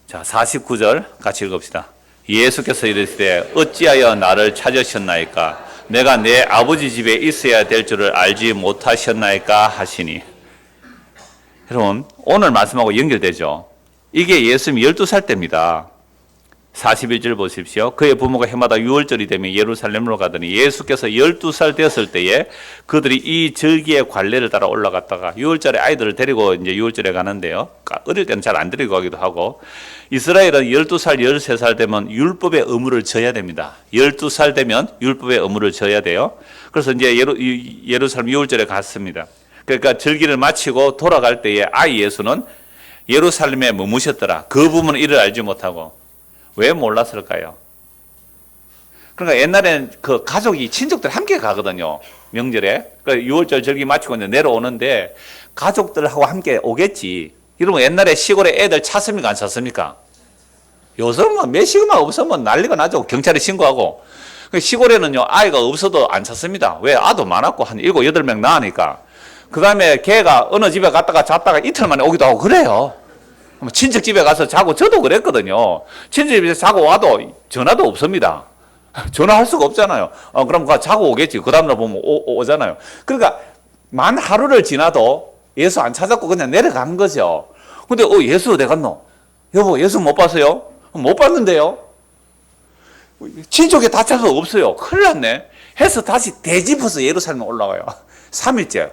[SPEAKER 1] 자 49절 같이 읽읍시다. 예수께서 이르시되 어찌하여 나를 찾으셨나이까 내가 내 아버지 집에 있어야 될 줄을 알지 못하셨나이까 하시니. 여러분 오늘 말씀하고 연결되죠. 이게 예수님 12살 때입니다. 41절 보십시오. 그의 부모가 해마다 유월절이 되면 예루살렘으로 가더니 예수께서 12살 되었을 때에 그들이 이 절기의 관례를 따라 올라갔다가 유월절에 아이들을 데리고 이제 유월절에 가는데요. 어릴 때는 잘 안 데리고 가기도 하고 이스라엘은 12살, 13살 되면 율법의 의무를 져야 됩니다. 12살 되면 율법의 의무를 져야 돼요. 그래서 이제 예루살렘 유월절에 갔습니다. 그러니까 절기를 마치고 돌아갈 때에 아이 예수는 예루살렘에 머무셨더라. 그 부분은 이를 알지 못하고 왜 몰랐을까요? 그러니까 옛날에는 그 가족이 친척들 함께 가거든요. 명절에. 그러니까 6월절 절기 마치고 이제 내려오는데 가족들하고 함께 오겠지. 이러면 옛날에 시골에 애들 찼습니까? 안 찼습니까? 요즘은 몇 시간만 없으면 난리가 나죠. 경찰에 신고하고. 시골에는요, 아이가 없어도 안 찼습니다. 왜? 아도 많았고, 한 7, 8명 낳으니까. 그 다음에 걔가 어느 집에 갔다가 잤다가 이틀 만에 오기도 하고 그래요. 친척 집에 가서 자고 저도 그랬거든요. 친척 집에서 자고 와도 전화도 없습니다. 전화할 수가 없잖아요. 그럼 자고 오겠지. 그 다음날 보면 오잖아요. 그러니까 만 하루를 지나도 예수 안 찾았고 그냥 내려간 거죠. 근데 예수 어디 갔노? 여보, 예수 못 봤어요? 못 봤는데요? 친족에 다 찾아서 없어요. 큰일 났네. 해서 다시 되짚어서 예루살렘 올라가요. 3일째.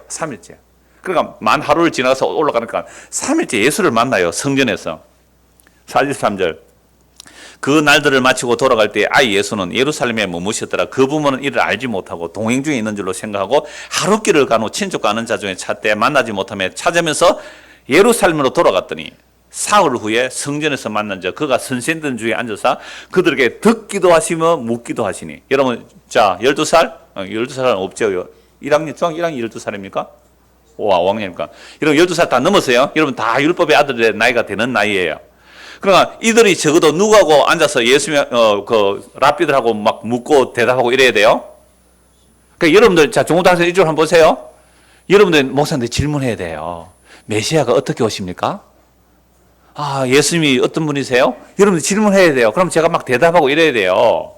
[SPEAKER 1] 그러니까 만 하루를 지나서 올라가니까 3일째 예수를 만나요. 성전에서. 43절. 그 날들을 마치고 돌아갈 때 아이 예수는 예루살렘에 머무셨더라. 그 부모는 이를 알지 못하고 동행 중에 있는 줄로 생각하고 하룻길을 간 후 친족과 아는 자 중에 찾되 만나지 못하며 찾으면서 예루살렘으로 돌아갔더니 사흘 후에 성전에서 만난 자 그가 선생들 중에 앉아서 그들에게 듣기도 하시며 묻기도 하시니. 여러분, 자 12살? 12살은 없죠. 1학년, 중학교 1학년 12살입니까? 5학년입니까? 여러분 12살 다 넘었어요. 여러분 다 율법의 아들의 나이가 되는 나이예요. 그러니까 이들이 적어도 누구하고 앉아서 예수님, 랍비들하고 막 묻고 대답하고 이래야 돼요. 그러니까 여러분들, 자, 중고등학생 이쪽으로 한번 보세요. 여러분들, 목사님들 질문해야 돼요. 메시아가 어떻게 오십니까? 예수님이 어떤 분이세요? 여러분들 질문해야 돼요. 그럼 제가 막 대답하고 이래야 돼요.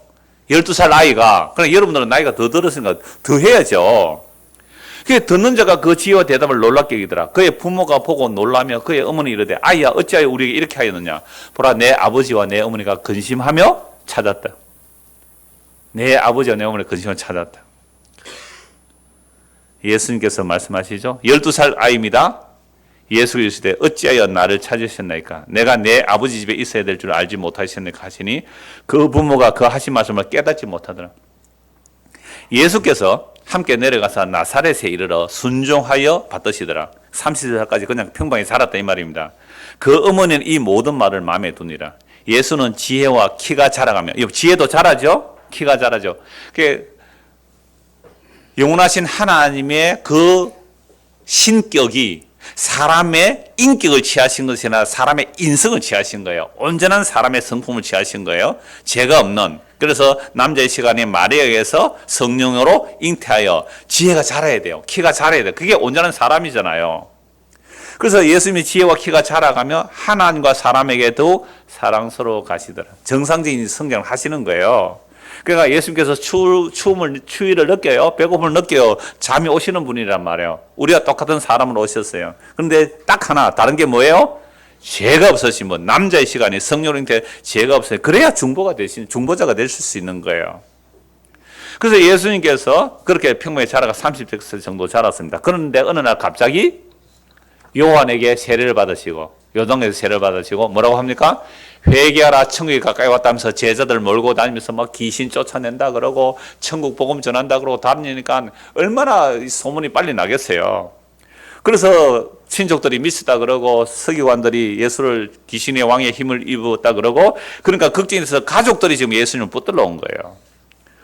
[SPEAKER 1] 12살 아이가. 그럼 여러분들은 나이가 더 들었으니까 더 해야죠. 그 듣는 자가 그 지혜와 대답을 놀랍게 여기더라. 그의 부모가 보고 놀라며 그의 어머니 이르되 아이야 어찌하여 우리에게 이렇게 하였느냐. 보라 내 아버지와 내 어머니가 근심하며 찾았다. 내 아버지와 내 어머니가 근심하며 찾았다. 예수님께서 말씀하시죠. 12살 아이입니다. 예수 이르시되 어찌하여 나를 찾으셨나이까. 내가 내 아버지 집에 있어야 될 줄 알지 못하셨나이까 하시니 그 부모가 그 하신 말씀을 깨닫지 못하더라. 예수께서 함께 내려가서 나사렛에 이르러 순종하여 받으시더라. 30살까지 그냥 평범히 살았다 이 말입니다. 그 어머니는 이 모든 말을 마음에 두니라. 예수는 지혜와 키가 자라가며, 지혜도 자라죠? 키가 자라죠. 영원하신 하나님의 그 신격이 사람의 인격을 취하신 것이 아니라 사람의 인성을 취하신 거예요. 온전한 사람의 성품을 취하신 거예요. 죄가 없는. 그래서 남자의 시간에 마리아에게서 성령으로 잉태하여 지혜가 자라야 돼요. 키가 자라야 돼요. 그게 온전한 사람이잖아요. 그래서 예수님이 지혜와 키가 자라가며 하나님과 사람에게도 사랑스러워 가시더라. 정상적인 성장을 하시는 거예요. 그러니까 예수님께서 추위를 느껴요. 배고픔을 느껴요. 잠이 오시는 분이란 말이에요. 우리가 똑같은 사람으로 오셨어요. 그런데 딱 하나 다른 게 뭐예요? 죄가 없으신 분, 남자의 시간에 성령한테 죄가 없어요. 그래야 중보자가 되실 수 있는 거예요. 그래서 예수님께서 그렇게 평범히 자라가 30세 정도 자랐습니다. 그런데 어느 날 갑자기 요한에게 세례를 받으시고 요동에서 세례를 받으시고 뭐라고 합니까? 회개하라 천국이 가까이 왔다면서 제자들 몰고 다니면서 막 귀신 쫓아낸다 그러고 천국 복음 전한다 그러고 다니니까 얼마나 소문이 빨리 나겠어요. 그래서 친족들이 미치다 그러고 서기관들이 예수를 귀신의 왕의 힘을 입었다 그러고 그러니까 걱정해서 가족들이 지금 예수님을 붙들러 온 거예요.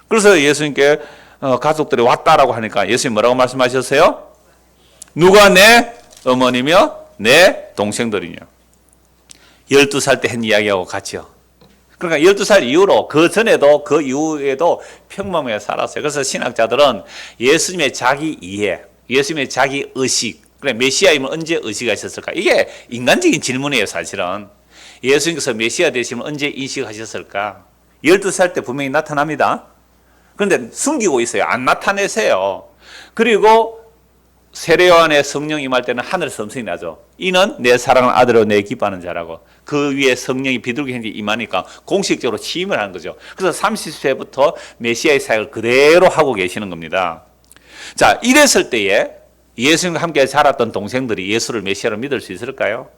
[SPEAKER 1] 그래서 예수님께 가족들이 왔다라고 하니까 예수님 뭐라고 말씀하셨어요? 누가 내 어머니며 내 동생들이냐. 12살 때 한 이야기하고 같죠. 그러니까 12살 이후로 그 전에도 그 이후에도 평범하게 살았어요. 그래서 신학자들은 예수님의 자기 이해, 예수님의 자기 의식, 그래 메시아임을 언제 의식하셨을까? 이게 인간적인 질문이에요, 사실은. 예수님께서 메시아 되시면 언제 인식하셨을까? 12살 때 분명히 나타납니다. 그런데 숨기고 있어요. 안 나타내세요. 그리고 세례요한의 성령 임할 때는 하늘에서 음성이 나죠. 이는 내 사랑하는 아들로 내 기뻐하는 자라고. 그 위에 성령이 비둘기처럼 임하니까 공식적으로 취임을 하는 거죠. 그래서 30세부터 메시아의 사역을 그대로 하고 계시는 겁니다. 자, 이랬을 때에 예수님과 함께 자랐던 동생들이 예수를 메시아로 믿을 수 있을까요?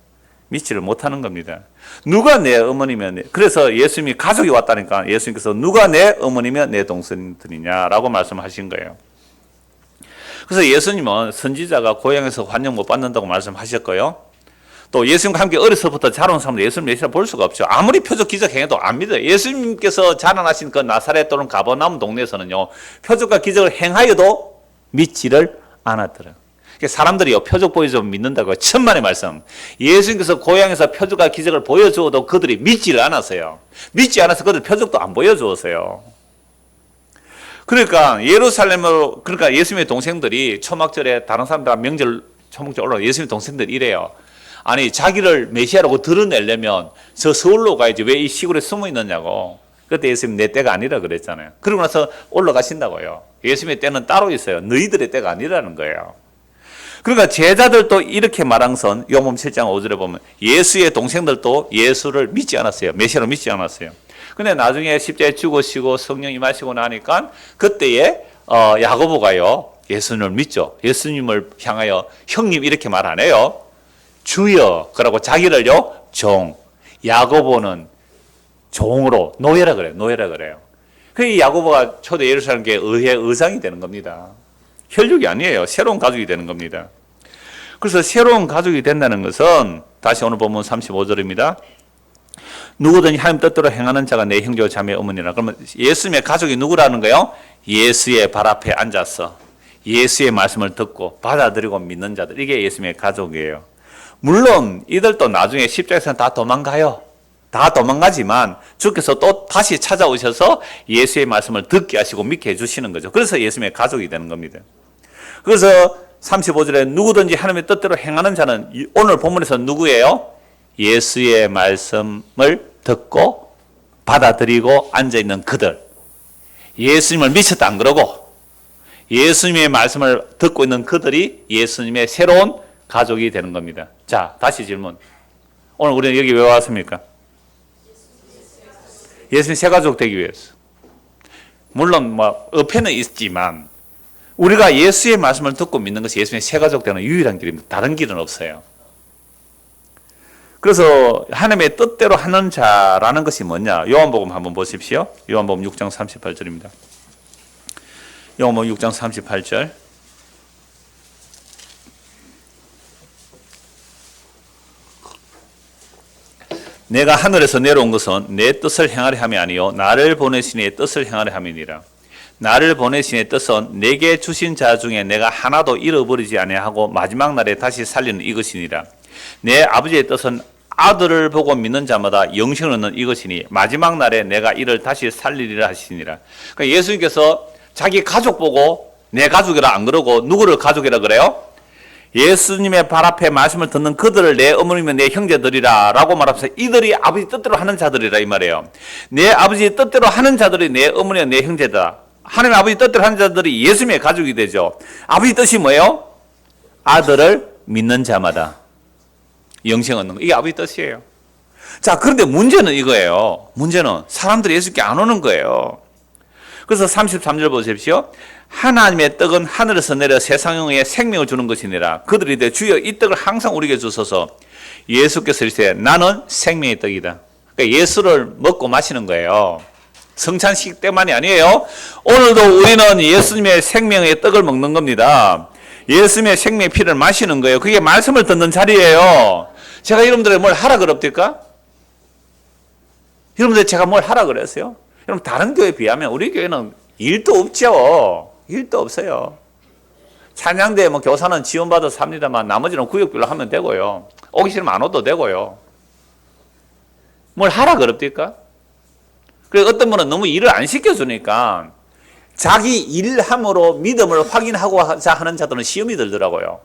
[SPEAKER 1] 믿지를 못하는 겁니다. 누가 내 어머니면, 그래서 예수님이 가족이 왔다니까 예수님께서 누가 내 어머니며 내 동생들이냐라고 말씀하신 거예요. 그래서 예수님은 선지자가 고향에서 환영 못 받는다고 말씀하셨고요. 또 예수님과 함께 어려서부터 자라온 사람들 예수님 메시아 볼 수가 없죠. 아무리 표적 기적 행해도 안 믿어요. 예수님께서 자라나신 그 나사렛 또는 가버나움 동네에서는요, 표적과 기적을 행하여도 믿지를 않았더라. 사람들이요, 표적 보여주면 믿는다고 천만의 말씀. 예수님께서 고향에서 표적과 기적을 보여주어도 그들이 믿지를 않았어요. 믿지 않아서 그들 표적도 안 보여주었어요. 그러니까 예루살렘으로, 그러니까 예수님의 동생들이 초막절에 다른 사람들 명절 초막절 올라가 예수님의 동생들이 이래요. 아니, 자기를 메시아라고 드러내려면 저 서울로 가야지 왜 이 시골에 숨어 있느냐고. 그때 예수님 내 때가 아니라 그랬잖아요. 그러고 나서 올라가신다고요. 예수님의 때는 따로 있어요. 너희들의 때가 아니라는 거예요. 그러니까 제자들도 이렇게 말한선 요한복음 7장 5절에 보면 예수의 동생들도 예수를 믿지 않았어요. 메시아로 믿지 않았어요. 근데 나중에 십자가에 죽으시고 성령 임하시고 나니까 그때에 야고보가요, 예수님을 믿죠. 예수님을 향하여 형님 이렇게 말 안 해요. 주여. 그러고 자기를요, 종. 야고보는 종으로 노예라 그래요. 노예라 그래요. 그 야고보가 초대 예루살렘 교회 의회 의장이 되는 겁니다. 혈육이 아니에요. 새로운 가족이 되는 겁니다. 그래서 새로운 가족이 된다는 것은 다시 오늘 본문 35절입니다. 누구든지 하나님 뜻대로 행하는 자가 내 형제와 자매 어머니라. 그러면 예수님의 가족이 누구라는 거예요? 예수의 발 앞에 앉아서 예수의 말씀을 듣고 받아들이고 믿는 자들. 이게 예수님의 가족이에요. 물론 이들도 나중에 십자가에서는 다 도망가요. 다 도망가지만 주께서 또 다시 찾아오셔서 예수의 말씀을 듣게 하시고 믿게 해주시는 거죠. 그래서 예수님의 가족이 되는 겁니다. 그래서 35절에 누구든지 하나님의 뜻대로 행하는 자는 오늘 본문에서 누구예요? 예수의 말씀을 듣고 받아들이고 앉아있는 그들. 예수님을 미쳤다 안 그러고 예수님의 말씀을 듣고 있는 그들이 예수님의 새로운 가족이 되는 겁니다. 자, 다시 질문. 오늘 우리는 여기 왜 왔습니까? 예수님 새 가족 되기 위해서. 물론 어폐는 있지만 우리가 예수의 말씀을 듣고 믿는 것이 예수님의 새 가족 되는 유일한 길입니다. 다른 길은 없어요. 그래서 하나님의 뜻대로 하는 자라는 것이 뭐냐? 요한복음 한번 보십시오. 요한복음 6장 38절입니다. 요한복음 6장 38절. 내가 하늘에서 내려온 것은 내 뜻을 행하려 함이 아니요 나를 보내신 이의 뜻을 행하려 함이니라. 나를 보내신 이의 뜻은 내게 주신 자 중에 내가 하나도 잃어버리지 아니하고 마지막 날에 다시 살리는 이것이니라. 내 아버지의 뜻은 아들을 보고 믿는 자마다 영생을 얻는 이것이니 마지막 날에 내가 이를 다시 살리리라 하시니라. 그러니까 예수님께서 자기 가족 보고 내 가족이라 안 그러고 누구를 가족이라 그래요? 예수님의 발 앞에 말씀을 듣는 그들을 내 어머니면 내 형제들이라 라고 말하면서 이들이 아버지 뜻대로 하는 자들이라 이 말이에요. 내 아버지 뜻대로 하는 자들이 내 어머니와 내 형제다. 하나님 아버지 뜻대로 하는 자들이 예수님의 가족이 되죠. 아버지 뜻이 뭐예요? 아들을 믿는 자마다 영생 얻는 거. 이게 아버지 뜻이에요. 자, 그런데 문제는 이거예요. 문제는 사람들이 예수께 안 오는 거예요. 그래서 33절 보십시오. 하나님의 떡은 하늘에서 내려 세상에 생명을 주는 것이니라. 그들이 이르되 주여 이 떡을 항상 우리에게 주소서. 예수께서 이르시되 나는 생명의 떡이다. 그러니까 예수를 먹고 마시는 거예요. 성찬식 때만이 아니에요. 오늘도 우리는 예수님의 생명의 떡을 먹는 겁니다. 예수님의 생명의 피를 마시는 거예요. 그게 말씀을 듣는 자리예요. 제가 여러분들에게 뭘 하라 그럽니까? 여러분들 제가 뭘 하라 그랬어요? 여러분 다른 교회에 비하면 우리 교회는 일도 없죠. 일도 없어요. 찬양대 교사는 지원받아서 삽니다만 나머지는 구역별로 하면 되고요. 오기 싫으면 안 와도 되고요. 뭘 하라 그럽니까? 그래서 어떤 분은 너무 일을 안 시켜주니까 자기 일함으로 믿음을 확인하고자 하는 자들은 시험이 들더라고요.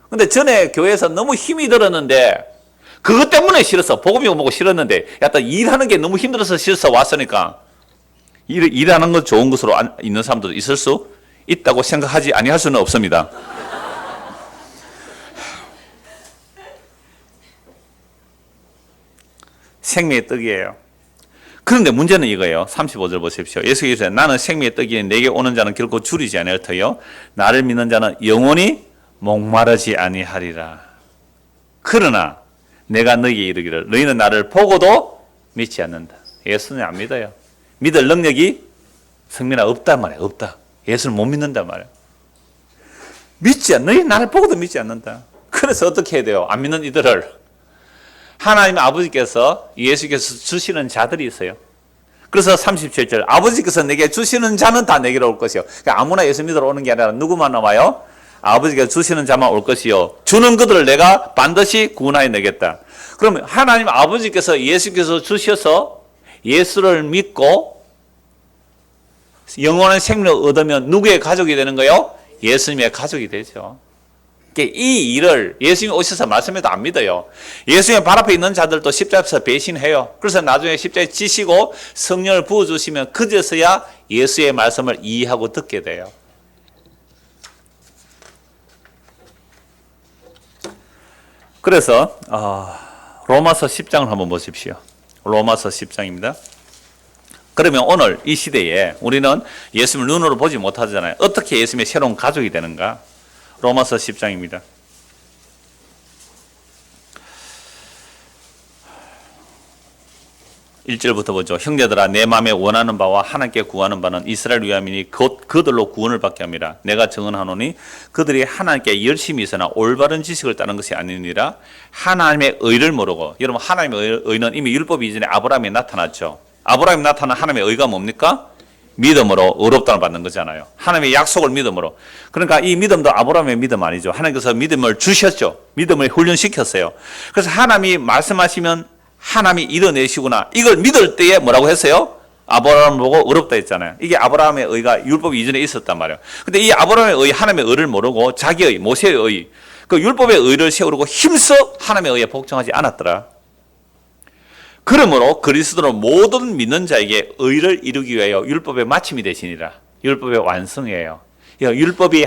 [SPEAKER 1] 근데 전에 교회에서 너무 힘이 들었는데 그것 때문에 싫었어. 복음이 오고 싫었는데 약간 일하는 게 너무 힘들어서 싫어서 왔으니까 일하는 것 좋은 것으로 있는 사람도 있을 수 있다고 생각하지 아니할 수는 없습니다. 생명의 떡이에요. 그런데 문제는 이거예요. 35절 보십시오. 예수께서 이르시되 나는 생명의 떡이니 내게 오는 자는 결코 줄이지 아니할 터요 나를 믿는 자는 영원히 목마르지 아니하리라. 그러나 내가 너희에게 이르기를 너희는 나를 보고도 믿지 않는다. 예수는 안 믿어요. 믿을 능력이 성민아 없단 말이야. 없다. 예수를 못 믿는단 말이야. 너희 나를 보고도 믿지 않는다. 그래서 어떻게 해야 돼요? 안 믿는 이들을. 하나님 아버지께서 예수께서 주시는 자들이 있어요. 그래서 37절 아버지께서 내게 주시는 자는 다 내게로 올 것이요. 그러니까 아무나 예수 믿으러 오는 게 아니라 누구만 나와요? 아버지께서 주시는 자만 올 것이요. 주는 그들을 내가 반드시 구원하여 내겠다. 그러면 하나님 아버지께서 예수께서 주셔서 예수를 믿고 영원한 생명을 얻으면 누구의 가족이 되는 거예요? 예수님의 가족이 되죠. 이 일을 예수님이 오셔서 말씀해도 안 믿어요. 예수님의 발 앞에 있는 자들도 십자가에서 배신해요. 그래서 나중에 십자가에 지시고 성령을 부어주시면 그제서야 예수의 말씀을 이해하고 듣게 돼요. 그래서 로마서 10장을 한번 보십시오. 로마서 10장입니다. 그러면 오늘 이 시대에 우리는 예수님을 눈으로 보지 못하잖아요. 어떻게 예수님의 새로운 가족이 되는가? 로마서 10장입니다. 1절부터 보죠. 형제들아 내 마음에 원하는 바와 하나님께 구하는 바는 이스라엘 위함이니 곧 그들로 구원을 받게 합니다. 내가 증언하노니 그들이 하나님께 열심히 있으나 올바른 지식을 따른 것이 아니니라. 하나님의 의를 모르고, 여러분 하나님의 의는 이미 율법 이전에 아브라함에 나타났죠. 아브라함이 나타난 하나님의 의가 뭡니까? 믿음으로 의롭다를 받는 거잖아요. 하나님의 약속을 믿음으로. 그러니까 이 믿음도 아브라함의 믿음 아니죠. 하나님께서 믿음을 주셨죠. 믿음을 훈련시켰어요. 그래서 하나님이 말씀하시면 하나님이 이뤄내시구나. 이걸 믿을 때에 뭐라고 했어요? 아브라함을 보고 의롭다 했잖아요. 이게 아브라함의 의가 율법 이전에 있었단 말이에요. 근데 이 아브라함의 의, 하나님의 의를 모르고 자기의 모세의 의, 그 율법의 의를 세우려고 힘써 하나님의 의에 복종하지 않았더라. 그러므로 그리스도는 모든 믿는 자에게 의를 이루기 위하여 율법의 마침이 되시니라. 율법의 완성이에요. 율법이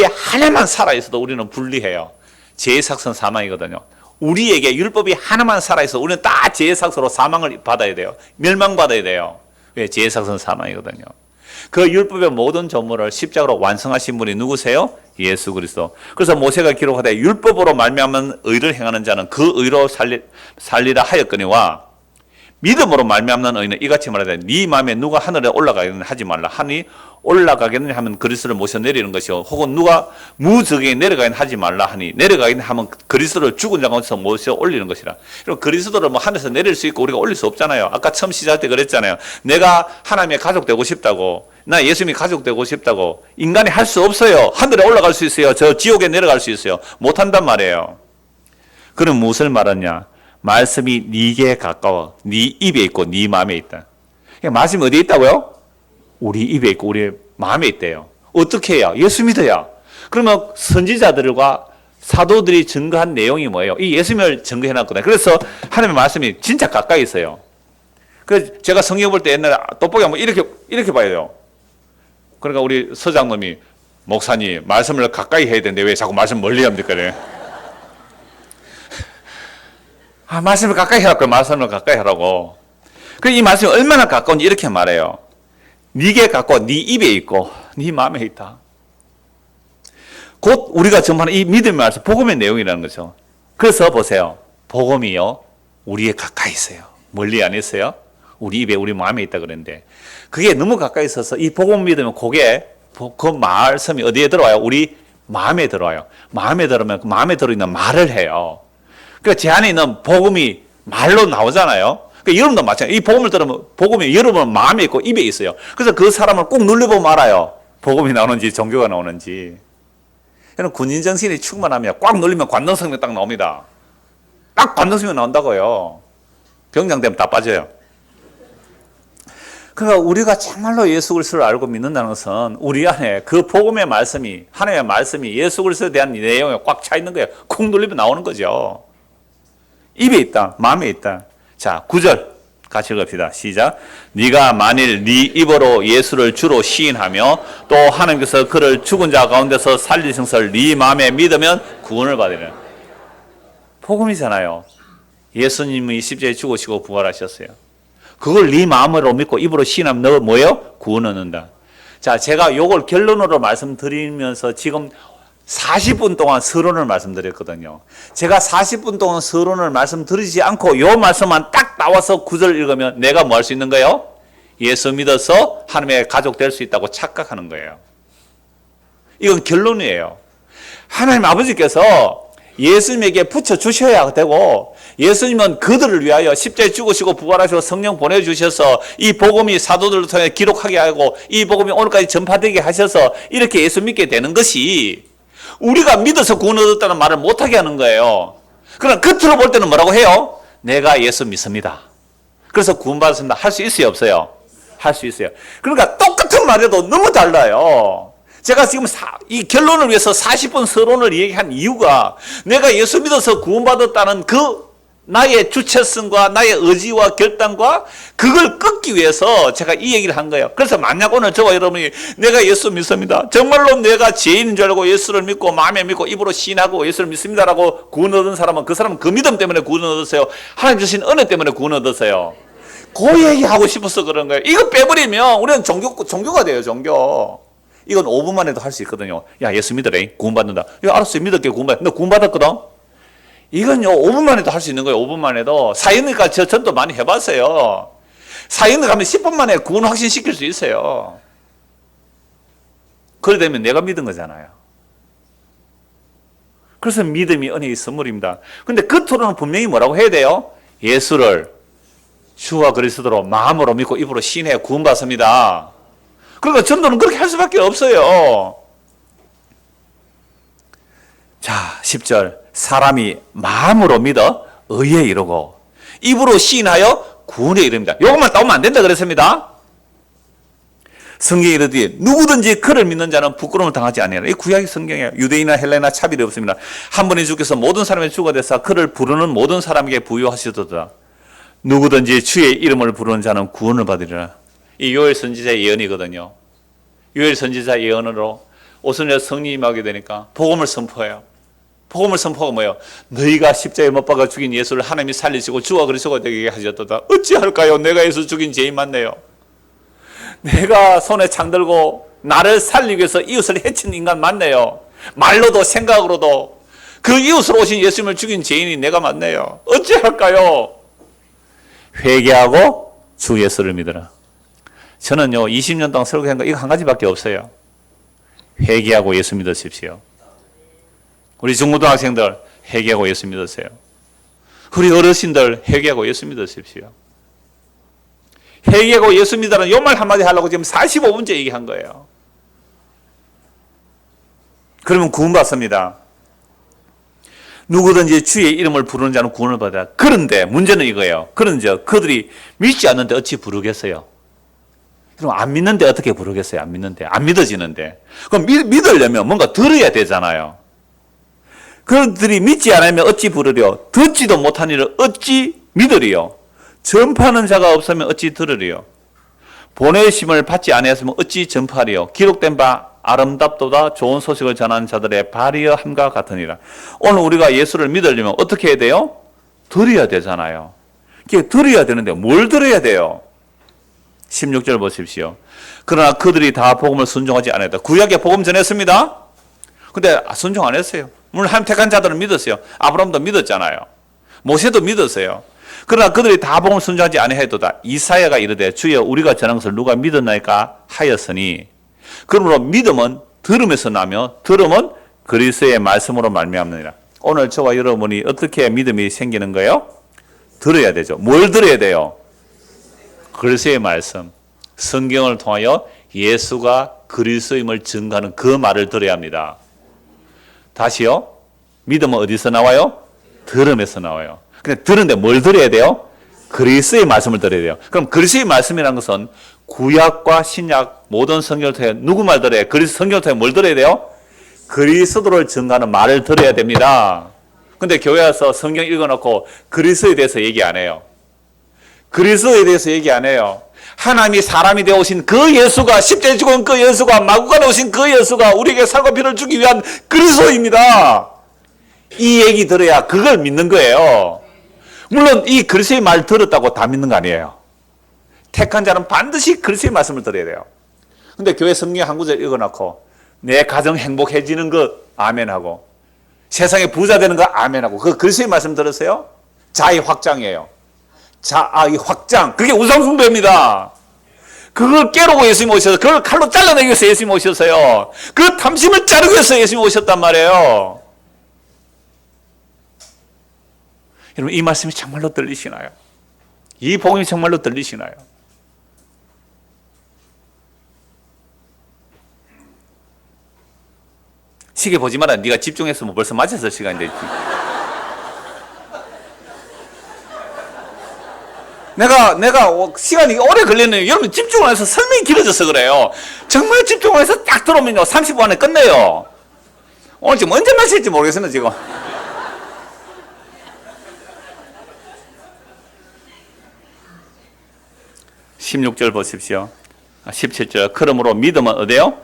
[SPEAKER 1] 하나만 살아있어도 우리는 불리해요. 죄삭선 사망이거든요. 우리에게 율법이 하나만 살아있어 우리는 다 죄삭서로 사망을 받아야 돼요. 멸망받아야 돼요. 왜? 죄삭선 사망이거든요. 그 율법의 모든 전부를 십자가로 완성하신 분이 누구세요? 예수 그리스도. 그래서 모세가 기록하되 율법으로 말미암은 의를 행하는 자는 그 의로 살리라 하였거니와 믿음으로 말미암는 의는 이같이 말하되 네 마음에 누가 하늘에 올라가겠느냐 하지 말라 하니 올라가겠느냐 하면 그리스도를 모셔 내리는 것이요 혹은 누가 무저기에 내려가겠느냐 하지 말라 하니 내려가겠느냐 하면 그리스도를 죽은 자 가운데서 모셔 올리는 것이라. 그리고 그리스도를 뭐 하늘에서 내릴 수 있고 우리가 올릴 수 없잖아요. 아까 처음 시작할 때 그랬잖아요. 내가 하나님의 가족 되고 싶다고, 나 예수님이 가족 되고 싶다고 인간이 할 수 없어요. 하늘에 올라갈 수 있어요. 저 지옥에 내려갈 수 있어요. 못한단 말이에요. 그럼 무엇을 말하냐? 말씀이 네게 가까워 네 입에 있고 네 마음에 있다. 말씀이 어디에 있다고요? 우리 입에 있고 우리 마음에 있대요. 어떻게 해야? 예수 믿어야. 그러면 선지자들과 사도들이 증거한 내용이 뭐예요? 이 예수님을 증거해놨거든요. 그래서 하나님의 말씀이 진짜 가까이 있어요. 그래서 제가 성경 볼 때 옛날에 돋보기 한번 이렇게 봐야 돼요. 그러니까 우리 서장님이 목사님 말씀을 가까이 해야 되는데 왜 자꾸 말씀 멀리 합니까? 그래. 말씀을 가까이 하라고. 말씀을 가까이 하라고. 그래서 이 말씀이 얼마나 가까운지 이렇게 말해요. 네게 가까워 네 입에 있고 네 마음에 있다. 곧 우리가 전파하는 이 믿음의 말씀, 복음의 내용이라는 거죠. 그래서 보세요. 복음이요 우리에 가까이 있어요. 멀리 안 있어요. 우리 입에 우리 마음에 있다 그랬는데 그게 너무 가까이 있어서 이 복음 믿으면 그 말씀이 어디에 들어와요? 우리 마음에 들어와요. 마음에 들으면 그 마음에 들어있는 말을 해요. 그러니까 제 안에 있는 복음이 말로 나오잖아요. 그러니까 여러분도 마찬가지예요. 이 복음을 들으면 복음이 여러분 마음에 있고 입에 있어요. 그래서 그 사람을 꼭 눌러보면 알아요. 복음이 나오는지 종교가 나오는지. 여러분 군인 정신이 충만하면 꽉 눌리면 관능성이 딱 나옵니다. 딱 관능성이 나온다고요. 병장 되면 다 빠져요. 그러니까 우리가 정말로 예수 그리스도를 알고 믿는다는 것은 우리 안에 그 복음의 말씀이, 하나님의 말씀이 예수 그리스도에 대한 내용에 꽉 차 있는 거예요. 콕 눌리면 나오는 거죠. 입에 있다, 마음에 있다. 자, 9절 같이 읽읍시다. 시작. 네가 만일 네 입으로 예수를 주로 시인하며 또 하나님께서 그를 죽은 자 가운데서 살리신 것을 네 마음에 믿으면 구원을 받으리라. 복음이잖아요. 예수님이 십자가에 죽으시고 부활하셨어요. 그걸 네 마음으로 믿고 입으로 시인하면 너 뭐예요? 구원 얻는다. 자, 제가 요걸 결론으로 말씀드리면서 지금 40분 동안 서론을 말씀드렸거든요. 제가 40분 동안 서론을 말씀드리지 않고 요 말씀만 딱 나와서 9절 읽으면 내가 뭐 할 수 있는 거예요? 예수 믿어서 하나님의 가족 될 수 있다고 착각하는 거예요. 이건 결론이에요. 하나님 아버지께서 예수님에게 붙여주셔야 되고, 예수님은 그들을 위하여 십자가에 죽으시고 부활하시고 성령 보내주셔서 이 복음이 사도들을 통해 기록하게 하고 이 복음이 오늘까지 전파되게 하셔서 이렇게 예수 믿게 되는 것이, 우리가 믿어서 구원 얻었다는 말을 못하게 하는 거예요. 그러나 겉으로 볼 때는 뭐라고 해요? 내가 예수 믿습니다, 그래서 구원받았습니다 할 수 있어요, 없어요? 할 수 있어요. 그러니까 똑같은 말에도 너무 달라요. 제가 지금 이 결론을 위해서 40분 서론을 얘기한 이유가, 내가 예수 믿어서 구원받았다는 그 나의 주체성과 나의 의지와 결단과 그걸 끊기 위해서 제가 이 얘기를 한 거예요. 그래서 만약 오늘 저와 여러분이 내가 예수 믿습니다, 정말로 내가 죄인인 줄 알고 예수를 믿고 마음에 믿고 입으로 시인하고 예수를 믿습니다라고 구원 얻은 사람은 그 사람은 그 믿음 때문에 구원 얻었어요? 하나님 주신 은혜 때문에 구원 얻었어요? 그 얘기하고 싶어서 그런 거예요. 이거 빼버리면 우리는 종교가 돼요, 종교. 이건 5분만 해도 할 수 있거든요. 야, 예수 믿으래, 구원받는다. 야, 알았어, 믿을게, 구원받는다. 너 구원받았거든? 이건요, 5분만 해도 할 수 있는 거예요, 5분만 해도. 사인회가 전도 많이 해봤어요. 사인회 가면 10분 만에 구원 확신시킬 수 있어요. 그래 되면 내가 믿은 거잖아요. 그래서 믿음이 은혜의 선물입니다. 근데 겉으로는 분명히 뭐라고 해야 돼요? 예수를 주와 그리스도로 마음으로 믿고 입으로 신해 구원받습니다. 그러니까 전도는 그렇게 할 수밖에 없어요. 자, 10절. 사람이 마음으로 믿어 의에 이르고 입으로 시인하여 구원에 이릅니다. 이것만 따오면 안 된다 그랬습니다. 성경에 이르되 누구든지 그를 믿는 자는 부끄러움을 당하지 아니하라. 이 구약의 성경이에요. 유대인이나 헬라나 차별이 없습니다. 한 번에 주께서 모든 사람의 주가 되사 그를 부르는 모든 사람에게 부여하시도다. 누구든지 주의 이름을 부르는 자는 구원을 받으리라. 이 요엘 선지자의 예언이거든요. 요엘 선지자 예언으로 오순절 성령이 임하게 되니까 복음을 선포해요. 복음을 선포가 뭐예요? 너희가 십자가에 못 박아 죽인 예수를 하나님이 살리시고 주와 그리스도가 되게 하셨도다. 어찌할까요? 내가 예수 죽인 죄인 맞네요. 내가 손에 창 들고 나를 살리기 위해서 이웃을 해친 인간 맞네요. 말로도 생각으로도 그 이웃으로 오신 예수님을 죽인 죄인이 내가 맞네요. 어찌할까요? 회개하고 주 예수를 믿으라. 저는요 20년 동안 설교한 거 이거 한 가지밖에 없어요. 회개하고 예수 믿으십시오. 우리 중고등학생들 회개하고 예수 믿으세요. 우리 어르신들 회개하고 예수 믿으십시오. 회개하고 예수 믿으라는 요 말 한마디 하려고 지금 45분째 얘기한 거예요. 그러면 구원받습니다. 누구든지 주의 이름을 부르는 자는 구원을 받아라. 그런데 문제는 이거예요. 그런즉 그들이 믿지 않는데 어찌 부르겠어요? 그럼 안 믿는데 어떻게 부르겠어요? 안 믿는데. 안 믿어지는데. 그럼 믿으려면 뭔가 들어야 되잖아요. 그들이 믿지 않으면 어찌 부르려? 듣지도 못한 일을 어찌 믿으리요? 전파하는 자가 없으면 어찌 들으리요? 보내심을 받지 아니했으면 어찌 전파하리요? 기록된 바 아름답도다 좋은 소식을 전하는 자들의 발이여 함과 같으니라. 오늘 우리가 예수를 믿으려면 어떻게 해야 돼요? 들어야 되잖아요. 그게 들어야 되는데 뭘 들어야 돼요? 16절 보십시오. 그러나 그들이 다 복음을 순종하지 않았다. 구약에 복음 전했습니다. 근데 순종 안 했어요. 물론 하나님 택한 자들은 믿었어요. 아브라함도 믿었잖아요. 모세도 믿었어요. 그러나 그들이 다 복음을 순종하지 아니하였도다. 이사야가 이르되 주여 우리가 전한 것을 누가 믿었나이까 하였으니, 그러므로 믿음은 들음에서 나며 들음은 그리스도의 말씀으로 말미암느니라. 오늘 저와 여러분이 어떻게 믿음이 생기는 거예요? 들어야 되죠. 뭘 들어야 돼요? 그리스도의 말씀, 성경을 통하여 예수가 그리스도임을 증거하는 그 말을 들어야 합니다. 다시요. 믿음은 어디서 나와요? 들음에서 나와요. 근데 들은데 뭘 들어야 돼요? 그리스도의 말씀을 들어야 돼요. 그럼 그리스도의 말씀이라는 것은 구약과 신약 모든 성경을 통해 누구 말 들어야 돼요? 그리스도 성경을 통해 뭘 들어야 돼요? 그리스도를 증거하는 말을 들어야 됩니다. 근데 교회 와서 성경 읽어놓고 그리스도에 대해서 얘기 안 해요. 그리스도에 대해서 얘기 안 해요. 하나님이 사람이 되어 오신 그 예수가, 십자가에 죽은 그 예수가, 마구간에 오신 그 예수가 우리에게 살과 피를 주기 위한 그리스도입니다. 이 얘기 들어야 그걸 믿는 거예요. 물론 이 그리스도의 말 들었다고 다 믿는 거 아니에요. 택한 자는 반드시 그리스도의 말씀을 들어야 돼요. 근데 교회 성경 한 구절 읽어놓고 내 가정 행복해지는 것 아멘하고 세상에 부자 되는 거 아멘하고 그 그리스도의 말씀 들으세요? 자의 확장이에요. 자아의 확장. 그게 우상숭배입니다. 그걸 깨르고 예수님이 오셔서 그걸 칼로 잘라내기 위해서 예수님이 오셨어요. 그 탐심을 자르기 위해서 예수님이 오셨단 말이에요. 여러분 이 말씀이 정말로 들리시나요? 이 복음이 정말로 들리시나요? 시계 보지 마라. 네가 집중했으면 벌써 맞았을 시간이 됐지. 내가 시간이 오래 걸렸네요. 여러분 집중을 해서 설명이 길어져서 그래요. 정말 집중을 해서 딱 들어오면요 30분 안에 끝내요. 오늘 지금 언제 마실지 모르겠어요 지금. 16절 보십시오. 17절 그러므로 믿음은 어디요?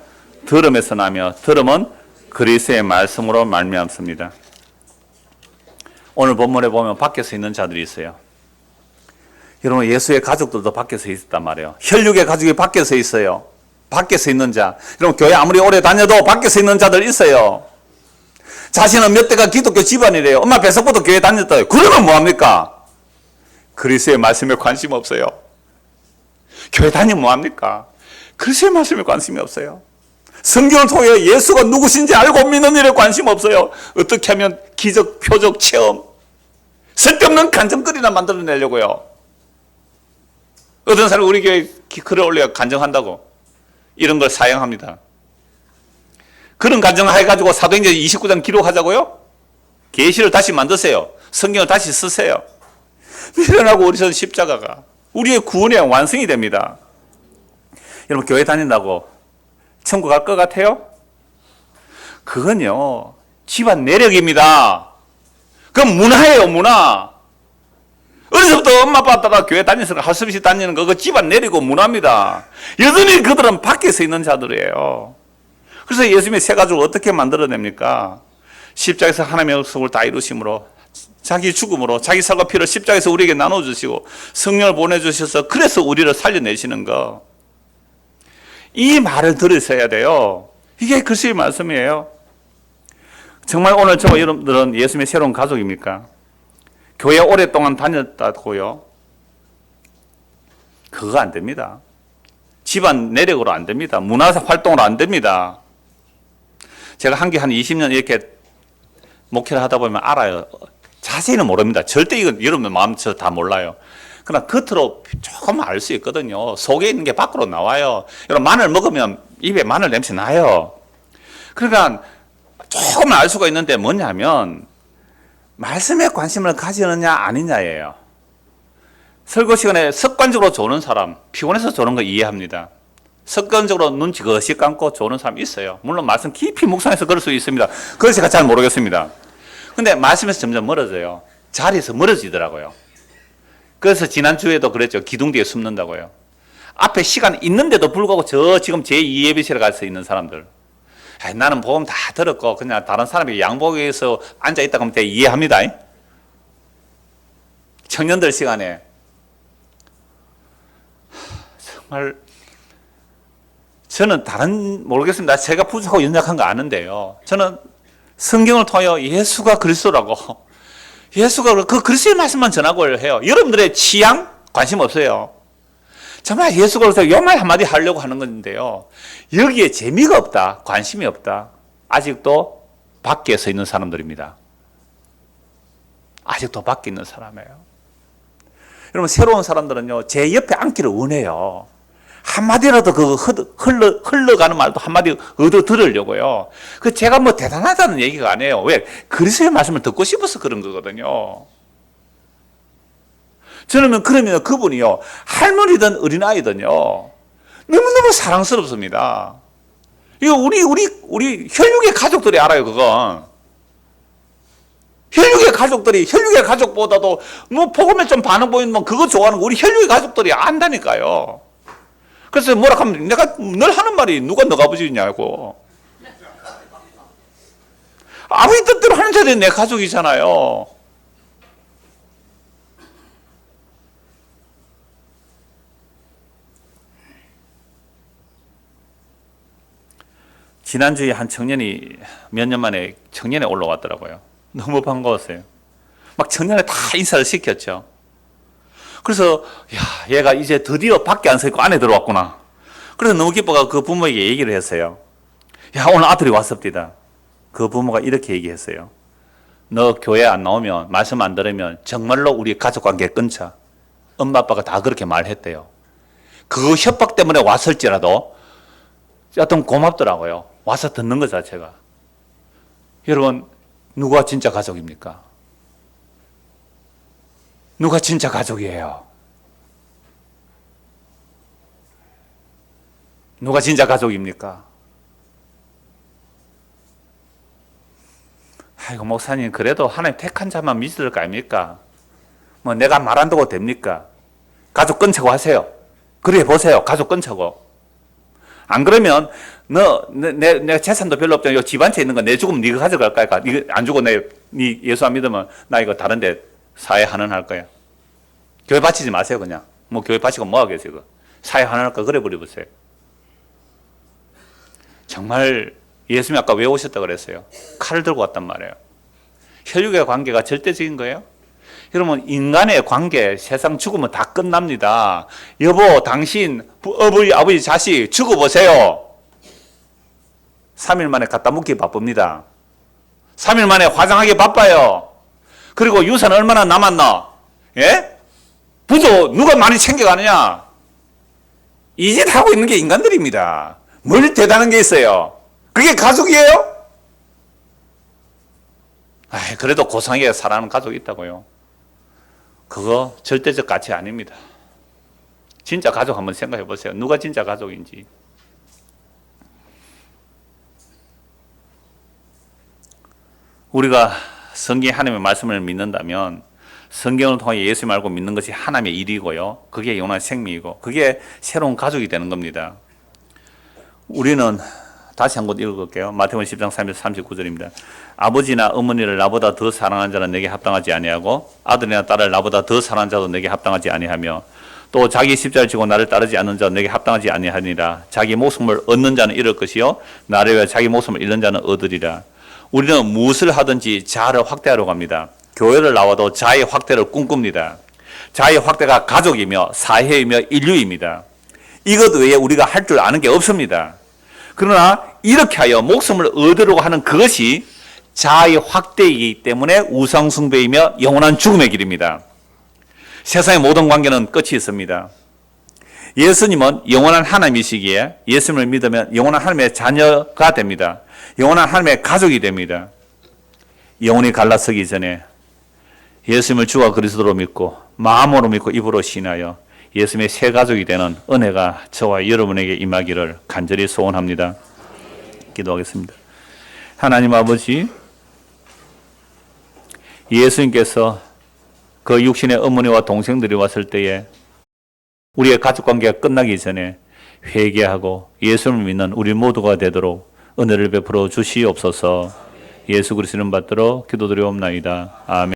[SPEAKER 1] 들음에서 나며 들음은 그리스도의 말씀으로 말미암습니다. 오늘 본문에 보면 밖에서 있는 자들이 있어요. 여러분 예수의 가족들도 밖에서 있었단 말이에요. 혈육의 가족이 밖에서 있어요. 밖에서 있는 자. 여러분 교회 아무리 오래 다녀도 밖에서 있는 자들 있어요. 자신은 몇 대가 기독교 집안이래요. 엄마 뱃속부터 교회 다녔다. 그러면 뭐합니까? 그리스도의 말씀에 관심 없어요. 교회 다니면 뭐합니까? 그리스도의 말씀에 관심이 없어요. 성경을 통해 예수가 누구신지 알고 믿는 일에 관심 없어요. 어떻게 하면 기적, 표적, 체험 쓸데없는 간증거리나 만들어내려고요. 어떤 사람이 우리 교회 글을 올려 간증한다고 이런 걸 사용합니다. 그런 간증을 해가지고 사도행전 29장 기록하자고요? 계시를 다시 만드세요. 성경을 다시 쓰세요. 미련하고 어리석은 십자가가 우리의 구원의 완성이 됩니다. 여러분 교회 다닌다고 천국 갈 것 같아요? 그건요 집안 내력입니다. 그건 문화예요. 문화. 어려서부터 엄마 아빠 따라 교회 다니면서 할 수 없이 다니는 거 그 집안 내리고 문화입니다. 여전히 그들은 밖에서 있는 자들이에요. 그래서 예수님의 새 가족을 어떻게 만들어냅니까? 십자가에서 하나님의 약속을 다 이루심으로 자기 죽음으로 자기 살과 피를 십자가에서 우리에게 나눠주시고 성령을 보내주셔서 그래서 우리를 살려내시는 거. 이 말을 들으셔야 돼요. 이게 그리스도의 말씀이에요. 정말 오늘 저와 여러분들은 예수님의 새로운 가족입니까? 교회 오랫동안 다녔다고요? 그거 안 됩니다. 집안 내력으로 안 됩니다. 문화 활동으로 안 됩니다. 제가 한 20년 이렇게 목회를 하다 보면 알아요. 자세히는 모릅니다. 절대 이건 여러분 마음처럼 다 몰라요. 그러나 겉으로 조금 알 수 있거든요. 속에 있는 게 밖으로 나와요. 여러분 마늘 먹으면 입에 마늘 냄새 나요. 그러니까 조금 알 수가 있는데 뭐냐면 말씀에 관심을 가지느냐 아니냐예요. 설교 시간에 습관적으로 조는 사람, 피곤해서 조는 거 이해합니다. 습관적으로 눈 지그시 감고 조는 사람 있어요. 물론 말씀 깊이 묵상해서 그럴 수 있습니다. 그걸 제가 잘 모르겠습니다. 근데 말씀에서 점점 멀어져요. 자리에서 멀어지더라고요. 그래서 지난주에도 그랬죠. 기둥 뒤에 숨는다고요. 앞에 시간 있는데도 불구하고 저 지금 제2 예배실에 가서 있는 사람들. 나는 복음 다 들었고 그냥 다른 사람이 양복에서 앉아있다 그러면 이해합니다. 청년들 시간에 정말 저는 모르겠습니다. 제가 부족하고 연약한 거 아는데요. 저는 성경을 통해 예수가 그리스도라고 예수가 그 그리스도의 말씀만 전하고 해요. 여러분들의 취향 관심 없어요. 정말 예수가 그래서 요말 한마디 하려고 하는 건데요. 여기에 재미가 없다. 관심이 없다. 아직도 밖에 서 있는 사람들입니다. 아직도 밖에 있는 사람이에요. 여러분 새로운 사람들은요. 제 옆에 앉기를 원해요. 한마디라도 그 흘러가는 말도 한마디 얻어 들으려고요. 그 제가 뭐 대단하다는 얘기가 아니에요. 왜? 그리스도의 말씀을 듣고 싶어서 그런 거거든요. 저는 그러면 그분이요. 할머니든 어린아이든요. 너무너무 사랑스럽습니다. 이거 우리 혈육의 가족들이 알아요, 그건. 혈육의 가족보다도 뭐 복음에 좀 반응 보이면 그거 좋아하는 거 우리 혈육의 가족들이 안다니까요. 그래서 뭐라 하면 내가 늘 하는 말이 누가 너가 아버지냐고. 아버지 뜻대로 하는 자들이 내 가족이잖아요. 지난주에 한 청년이 몇 년 만에 청년에 올라왔더라고요. 너무 반가웠어요. 막 청년에 다 인사를 시켰죠. 그래서 야, 얘가 이제 드디어 밖에 안 서 있고 안에 들어왔구나. 그래서 너무 기뻐가 그 부모에게 얘기를 했어요. 야, 오늘 아들이 왔습니다. 그 부모가 이렇게 얘기했어요. 너 교회 안 나오면, 말씀 안 들으면 정말로 우리 가족관계 끊자. 엄마 아빠가 다 그렇게 말했대요. 그 협박 때문에 왔을지라도 여튼 고맙더라고요. 와서 듣는 것 자체가. 여러분, 누가 진짜 가족입니까? 누가 진짜 가족이에요? 누가 진짜 가족입니까? 아이고, 목사님, 그래도 하나님 택한 자만 믿을 거 아닙니까? 뭐, 내가 말 안 듣고 됩니까? 가족 끊자고 하세요. 그래, 보세요. 가족 끊자고. 안 그러면, 내 재산도 별로 없잖아. 요 집 한 채 있는 거 내 죽으면 네가 가져갈 거야. 이거 안 주고 네 예수 안 믿으면 나 이거 다른데 사회 환원할 거야. 교회 바치지 마세요, 그냥. 뭐, 교회 바치고 뭐 하겠어요, 이거. 사회 환원할 거 그래 버려보세요. 정말 예수님이 아까 왜 오셨다 그랬어요? 칼을 들고 왔단 말이에요. 혈육의 관계가 절대적인 거예요. 여러분, 인간의 관계, 세상 죽으면 다 끝납니다. 여보, 당신, 어머니, 아버지, 자식 죽어보세요. 3일 만에 갖다 묻기 바쁩니다. 3일 만에 화장하기 바빠요. 그리고 유산 얼마나 남았나? 예? 부도 누가 많이 챙겨가느냐? 이 짓 하고 있는 게 인간들입니다. 뭘 대단한 게 있어요? 그게 가족이에요? 그래도 고상하게 살아가는 가족이 있다고요. 그거 절대적 가치 아닙니다. 진짜 가족 한번 생각해 보세요. 누가 진짜 가족인지. 우리가 성경 하나님의 말씀을 믿는다면 성경을 통해 예수 말고 믿는 것이 하나님의 일이고요. 그게 영원한 생명이고 그게 새로운 가족이 되는 겁니다. 우리는 다시 한번 읽어볼게요. 마태복음 10장 39절입니다. 아버지나 어머니를 나보다 더 사랑하는 자는 내게 합당하지 아니하고 아들이나 딸을 나보다 더 사랑하는 자도 내게 합당하지 아니하며 또 자기 십자가를 지고 나를 따르지 않는 자는 내게 합당하지 아니하니라. 자기 목숨을 얻는 자는 잃을 것이요 나를 위하여 자기 목숨을 잃는 자는 얻으리라. 우리는 무엇을 하든지 자아를 확대하려고 합니다. 교회를 나와도 자아의 확대를 꿈꿉니다. 자아의 확대가 가족이며 사회이며 인류입니다. 이것 외에 우리가 할 줄 아는 게 없습니다. 그러나 이렇게 하여 목숨을 얻으려고 하는 그것이 자아의 확대이기 때문에 우상숭배이며 영원한 죽음의 길입니다. 세상의 모든 관계는 끝이 있습니다. 예수님은 영원한 하나님이시기에 예수님을 믿으면 영원한 하나님의 자녀가 됩니다. 영원한 하나님의 가족이 됩니다. 영혼이 갈라서기 전에 예수님을 주와 그리스도로 믿고 마음으로 믿고 입으로 신하여 예수님의 새 가족이 되는 은혜가 저와 여러분에게 임하기를 간절히 소원합니다. 기도하겠습니다. 하나님 아버지, 예수님께서 그 육신의 어머니와 동생들이 왔을 때에 우리의 가족관계가 끝나기 전에 회개하고 예수를 믿는 우리 모두가 되도록 은혜를 베풀어 주시옵소서. 예수 그리스도를 받들어 기도드리옵나이다. 아멘.